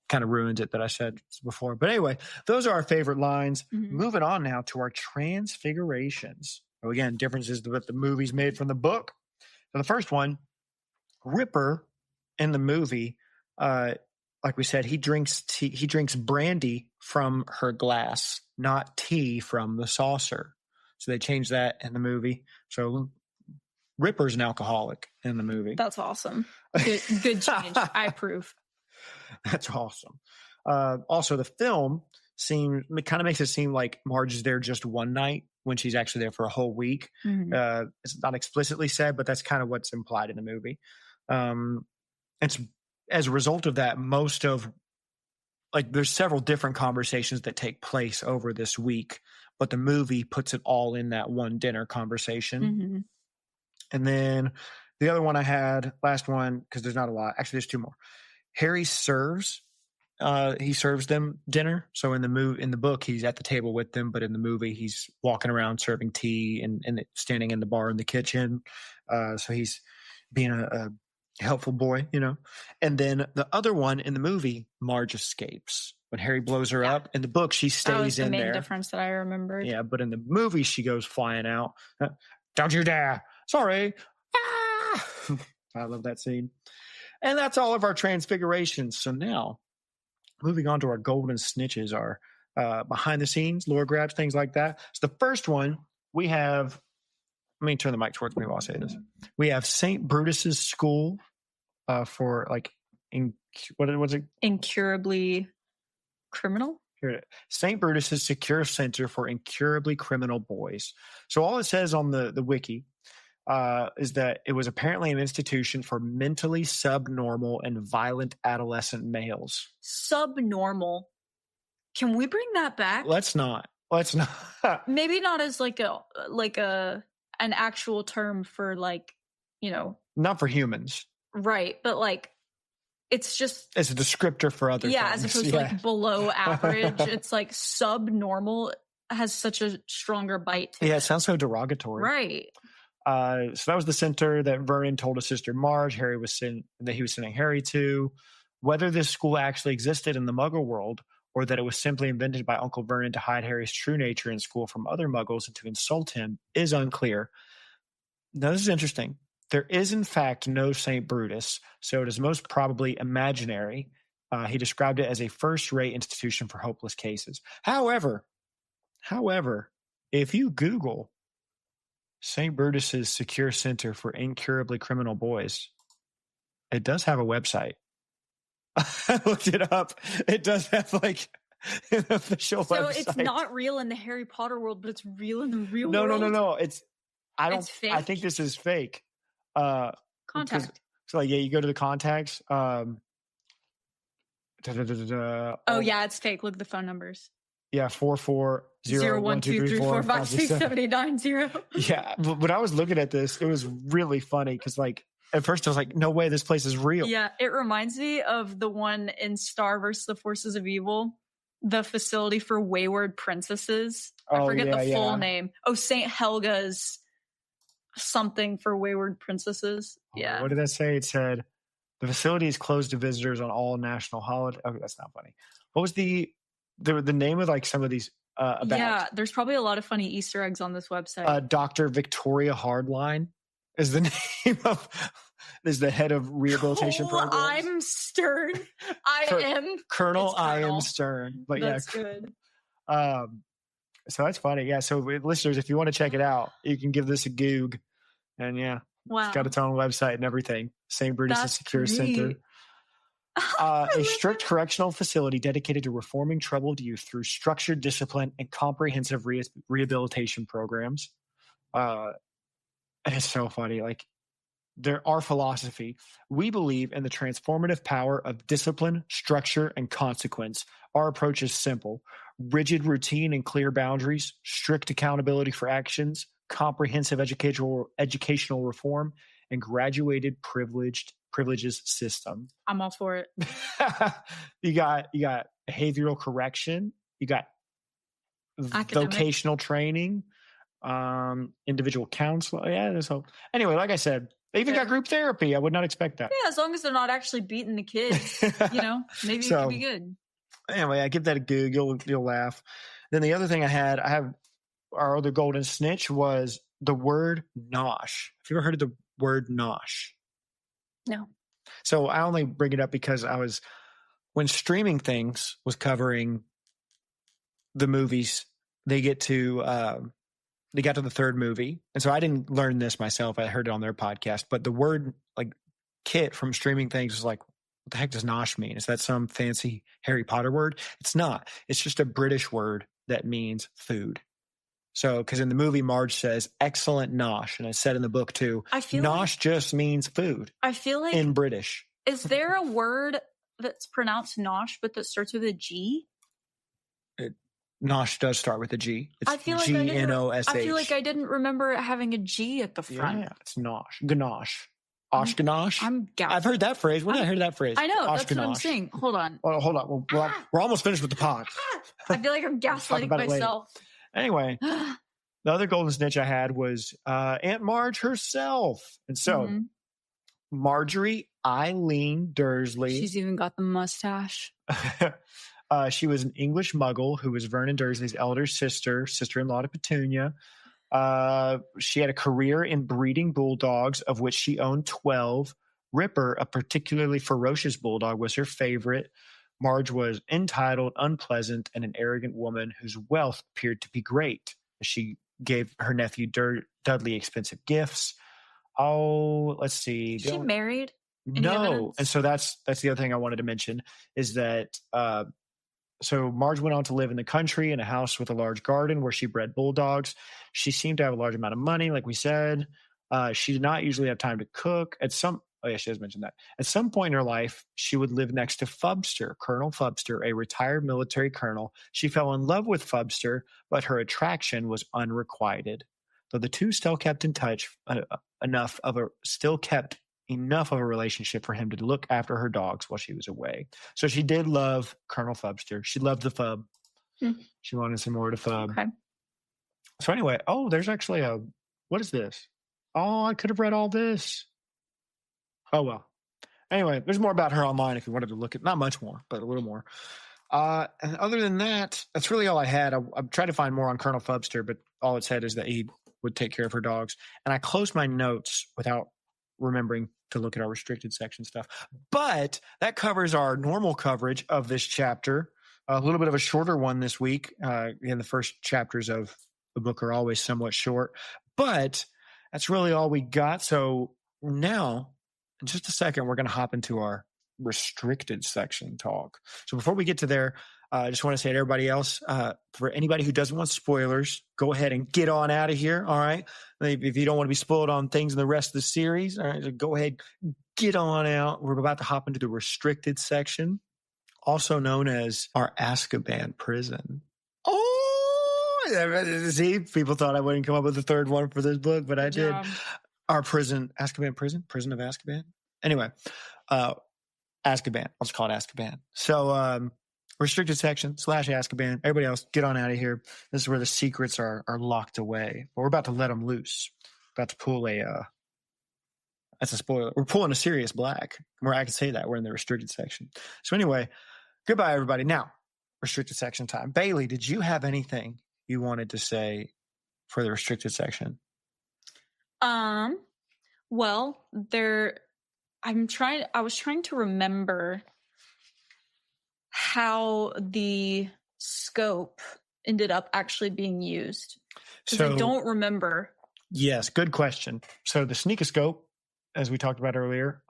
G: kind of ruins it that I said before. But anyway, those are our favorite lines. Moving on now to our Transfigurations. So again, differences that the movies made from the book. So the first one, Ripper in the movie, like we said, he drinks tea. He drinks brandy from her glass, not tea from the saucer. So they changed that in the movie. So Ripper's an alcoholic in the movie.
H: That's awesome. Good change. I approve.
G: That's awesome. Also, the film kind of makes it seem like Marge is there just one night when she's actually there for a whole week. It's not explicitly said, but that's kind of what's implied in the movie. It's as a result of that, most of there's several different conversations that take place over this week, but the movie puts it all in that one dinner conversation. And then the other one I had, last one, because there's not a lot. Actually, there's two more. Harry serves. He serves them dinner. So in the book, he's at the table with them, but in the movie, he's walking around serving tea and standing in the bar in the kitchen. So he's being a helpful boy, And then the other one in the movie, Marge escapes. When Harry blows her up. In the book, she stays in there. That was the main
H: difference that I remembered.
G: Yeah, but in the movie, she goes flying out. Don't you dare. Sorry. Ah! I love that scene. And that's all of our Transfigurations. So now, moving on to our golden snitches, our behind the scenes, lore grabs, things like that. So the first one, we have, let me turn the mic towards me while I say this. We have St. Brutus's School for what was it?
H: Incurably criminal?
G: Here it is. St. Brutus's Secure Center for Incurably Criminal Boys. So all it says on the wiki is that it was apparently an institution for mentally subnormal and violent adolescent males.
H: Subnormal. Can we bring that back?
G: Let's not.
H: Maybe not as an actual term for
G: not for humans.
H: Right, but it's just
G: It's a descriptor for other things.
H: as opposed to like below average. It's like subnormal has such a stronger bite to
G: it sounds so derogatory.
H: Right.
G: So that was the center that Vernon told his sister Marge that he was sending Harry to. Whether this school actually existed in the Muggle world or that it was simply invented by Uncle Vernon to hide Harry's true nature in school from other Muggles and to insult him is unclear. Now, this is interesting. There is, in fact, no St. Brutus, so it is most probably imaginary. He described it as a first-rate institution for hopeless cases. However, if you Google St. Brutus's Secure Center for Incurably Criminal Boys, it does have a website. I looked it up. It does have like an official website.
H: So it's not real in the Harry Potter world, but it's real in the real world?
G: No. It's
H: fake?
G: I think this is fake.
H: Contact.
G: So like, you go to the contacts.
H: It's fake. Look at the phone numbers.
G: Yeah, 44012345679. Yeah, but when I was looking at this, it was really funny because like at first I was like, no way, this place is real.
H: Yeah, it reminds me of the one in Star vs. the Forces of Evil, the facility for wayward princesses. I forget the full name. Oh, St. Helga's something for wayward princesses. Yeah.
G: What did that say? It said the facility is closed to visitors on all national holidays. Okay, that's not funny. What was the name of like some of these about?
H: Yeah, there's probably a lot of funny Easter eggs on this website.
G: Dr. Victoria Hardline is the name is the head of rehabilitation programs.
H: I'm Stern. I am
G: Colonel. I am Stern. But
H: that's good.
G: So that's funny. Yeah. So listeners, if you want to check it out, you can give this a goog. And it's got its own website and everything. St. Brutus Secure Center. A strict correctional facility dedicated to reforming troubled youth through structured discipline and comprehensive rehabilitation programs. It's so funny. Like, our philosophy, we believe in the transformative power of discipline, structure, and consequence. Our approach is simple: rigid routine and clear boundaries, strict accountability for actions, comprehensive educational reform, and graduated privileges system.
H: I'm all for it.
G: You got behavioral correction, you got vocational training, individual counseling. Yeah, so anyway, like I said, they even got group therapy. I would not expect that.
H: Yeah, as long as they're not actually beating the kids, maybe it could be good.
G: Anyway, I give that a Google. You'll laugh. Then the other thing I have our other golden snitch was the word nosh. Have you ever heard of the word nosh?
H: No.
G: So I only bring it up because when Streaming Things was covering the movies, they got to the third movie. And so I didn't learn this myself. I heard it on their podcast, but the word like Kit from Streaming Things was like, what the heck does nosh mean? Is that some fancy Harry Potter word? It's not. It's just a British word that means food. So, because in the movie, Marge says, excellent nosh. And it's said in the book, too.
H: I feel
G: nosh just means food.
H: I feel like
G: in British.
H: Is there a word that's pronounced nosh, but that starts with a G?
G: Nosh does start with a G. It's
H: G-N-O-S-H. I feel like I didn't remember it having a G at the front.
G: Yeah, it's nosh. Ganache. Oshkosh. I've heard that phrase. When did I hear that phrase?
H: I know. That's what I'm saying. Hold on.
G: Oh, hold on. We're almost finished with the pod.
H: I feel like I'm gaslighting myself.
G: Anyway, the other golden snitch I had was Aunt Marge herself. And so Marjorie Eileen Dursley.
H: She's even got the mustache.
G: She was an English muggle who was Vernon Dursley's elder sister-in-law to Petunia. She had a career in breeding bulldogs, of which she owned 12. Ripper, a particularly ferocious bulldog, was her favorite. Marge was entitled, unpleasant, and an arrogant woman whose wealth appeared to be great. She gave her nephew Dudley expensive gifts. Oh, let's see.
H: Is she married?
G: No. And so that's the other thing I wanted to mention is that so Marge went on to live in the country in a house with a large garden where she bred bulldogs. She seemed to have a large amount of money, like we said. She did not usually have time to cook. She has mentioned that. At some point in her life, she would live next to Fubster, Colonel Fubster, a retired military colonel. She fell in love with Fubster, but her attraction was unrequited. Though the two still kept in touch, enough of a relationship for him to look after her dogs while she was away. So she did love Colonel Fubster. She loved the Fub. She wanted some more to Fub.
H: Okay.
G: So anyway, there's actually what is this? Oh, I could have read all this. Oh, well. Anyway, there's more about her online if you wanted to look at, not much more, but a little more. And other than that, that's really all I had. I tried to find more on Colonel Fubster, but all it said is that he would take care of her dogs. And I closed my notes without remembering to look at our restricted section stuff. But that covers our normal coverage of this chapter. A little bit of a shorter one this week. The first chapters of the book are always somewhat short. But that's really all we got. So now, in just a second, we're going to hop into our restricted section talk. So before we get to there, I just want to say to everybody else, for anybody who doesn't want spoilers, go ahead and get on out of here. All right. If you don't want to be spoiled on things in the rest of the series, all right, so go ahead, get on out. We're about to hop into the restricted section, also known as our Azkaban prison. Oh, see, people thought I wouldn't come up with a third one for this book, but I did. Our prison, prison of Azkaban. Anyway, Azkaban. I'll just call it Azkaban. So, restricted section / Azkaban. Everybody else, get on out of here. This is where the secrets are locked away. But we're about to let them loose. About to pull that's a spoiler. We're pulling a Sirius Black. Where I can say that. We're in the restricted section. So anyway, goodbye, everybody. Now, restricted section time. Bailey, did you have anything you wanted to say for the restricted section?
H: Well, I was trying to remember how the scope ended up actually being used. Because I don't remember.
G: Yes, good question. So the sneakoscope, as we talked about earlier,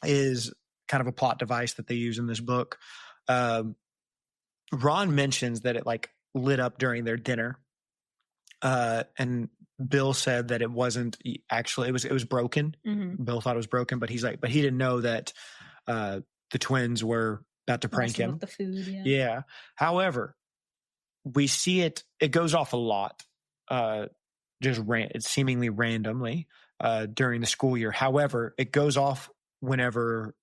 G: is kind of a plot device that they use in this book. Ron mentions that it lit up during their dinner. And Bill said that it wasn't actually, it was broken. Mm-hmm. Bill thought it was broken, but he didn't know that the twins were about to prank him.
H: With the food,
G: yeah. However, we see it goes off a lot, it's seemingly randomly during the school year. However, it goes off whenever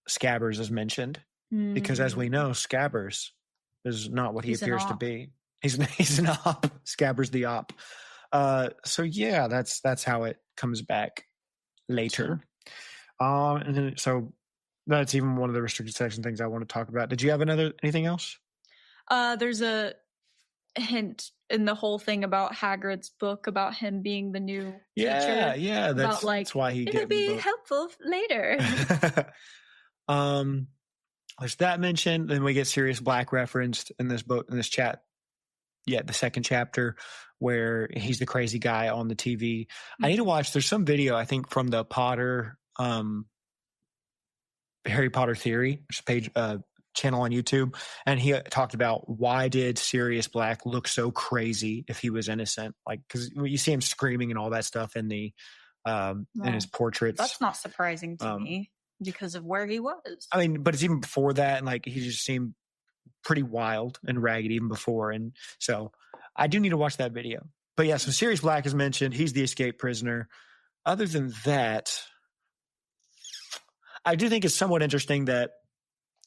G: Scabbers is mentioned, because as we know, Scabbers is not what he appears to be. He's an op. Scabbers the op. So yeah, that's how it comes back later. And then so that's even one of the restricted section things I want to talk about. Did you have anything else?
H: There's a hint in the whole thing about Hagrid's book about him being the new teacher.
G: Yeah, that's why he
H: it'll be helpful later.
G: There's that mentioned. Then we get Sirius Black referenced in this book, in this chat. Yeah, the second chapter where he's the crazy guy on the TV. Mm-hmm. I need to watch. There's some video, I think, from the Harry Potter Theory channel on YouTube, and he talked about why did Sirius Black look so crazy if he was innocent? Because you see him screaming and all that stuff in the in his portraits.
H: That's not surprising to me because of where he was.
G: I mean, but it's even before that, and he just seemed pretty wild and ragged even before, and so I do need to watch that video. But yeah, so Sirius Black is mentioned. He's the escaped prisoner. Other than that, I do think it's somewhat interesting that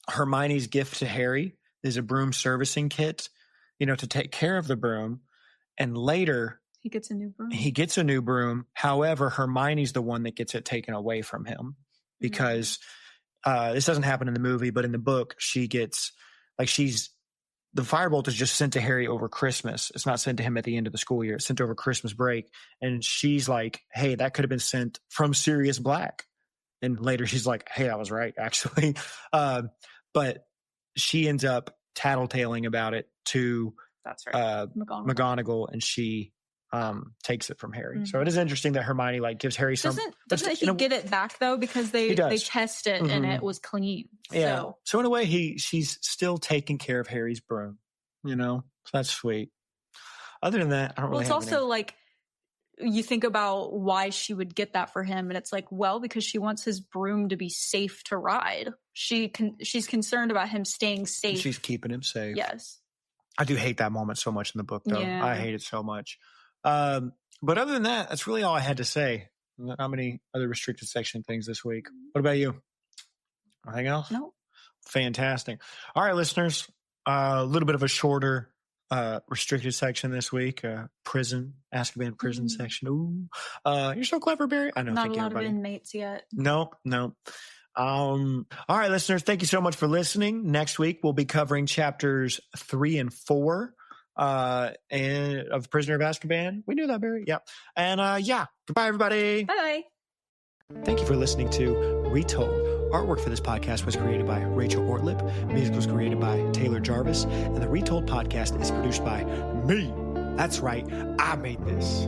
G: Hermione's gift to Harry is a broom servicing kit, to take care of the broom. And later
H: he gets a new
G: broom. However, Hermione's the one that gets it taken away from him because this doesn't happen in the movie, but in the book, she gets the firebolt is just sent to Harry over Christmas. It's not sent to him at the end of the school year. It's sent over Christmas break. And she's like, hey, that could have been sent from Sirius Black. And later she's like, hey, I was right, actually. But she ends up tattletaling about it to McGonagall, and she takes it from Harry. Mm-hmm. So it is interesting that Hermione gives Harry some.
H: Doesn't he get it back though? Because they test it and it was clean.
G: Yeah. So in a way, she's still taking care of Harry's broom. So that's sweet. Other than that, I don't really.
H: Well, it's also you think about why she would get that for him, and it's because she wants his broom to be safe to ride. She's concerned about him staying safe.
G: She's keeping him safe.
H: Yes.
G: I do hate that moment so much in the book, though. Yeah. I hate it so much. But other than that, that's really all I had to say. Not many other restricted section things this week. What about you? Anything else?
H: No.
G: Fantastic. All right, listeners. A little bit of a shorter restricted section this week. Prison, Azkaban prison section. Ooh. You're so clever, Barry. I know.
H: Not
G: thank
H: a
G: you,
H: lot
G: everybody.
H: of inmates yet.
G: No. All right, listeners. Thank you so much for listening. Next week, we'll be covering chapters 3 and 4 and of Prisoner of Azkaban. We knew that, Barry. Yeah. And goodbye, everybody.
H: Bye.
G: Thank you for listening to Retold. Artwork for this podcast was created by Rachel Ortlip. Music was created by Taylor Jarvis. And the Retold podcast is produced by me. That's right. I made this.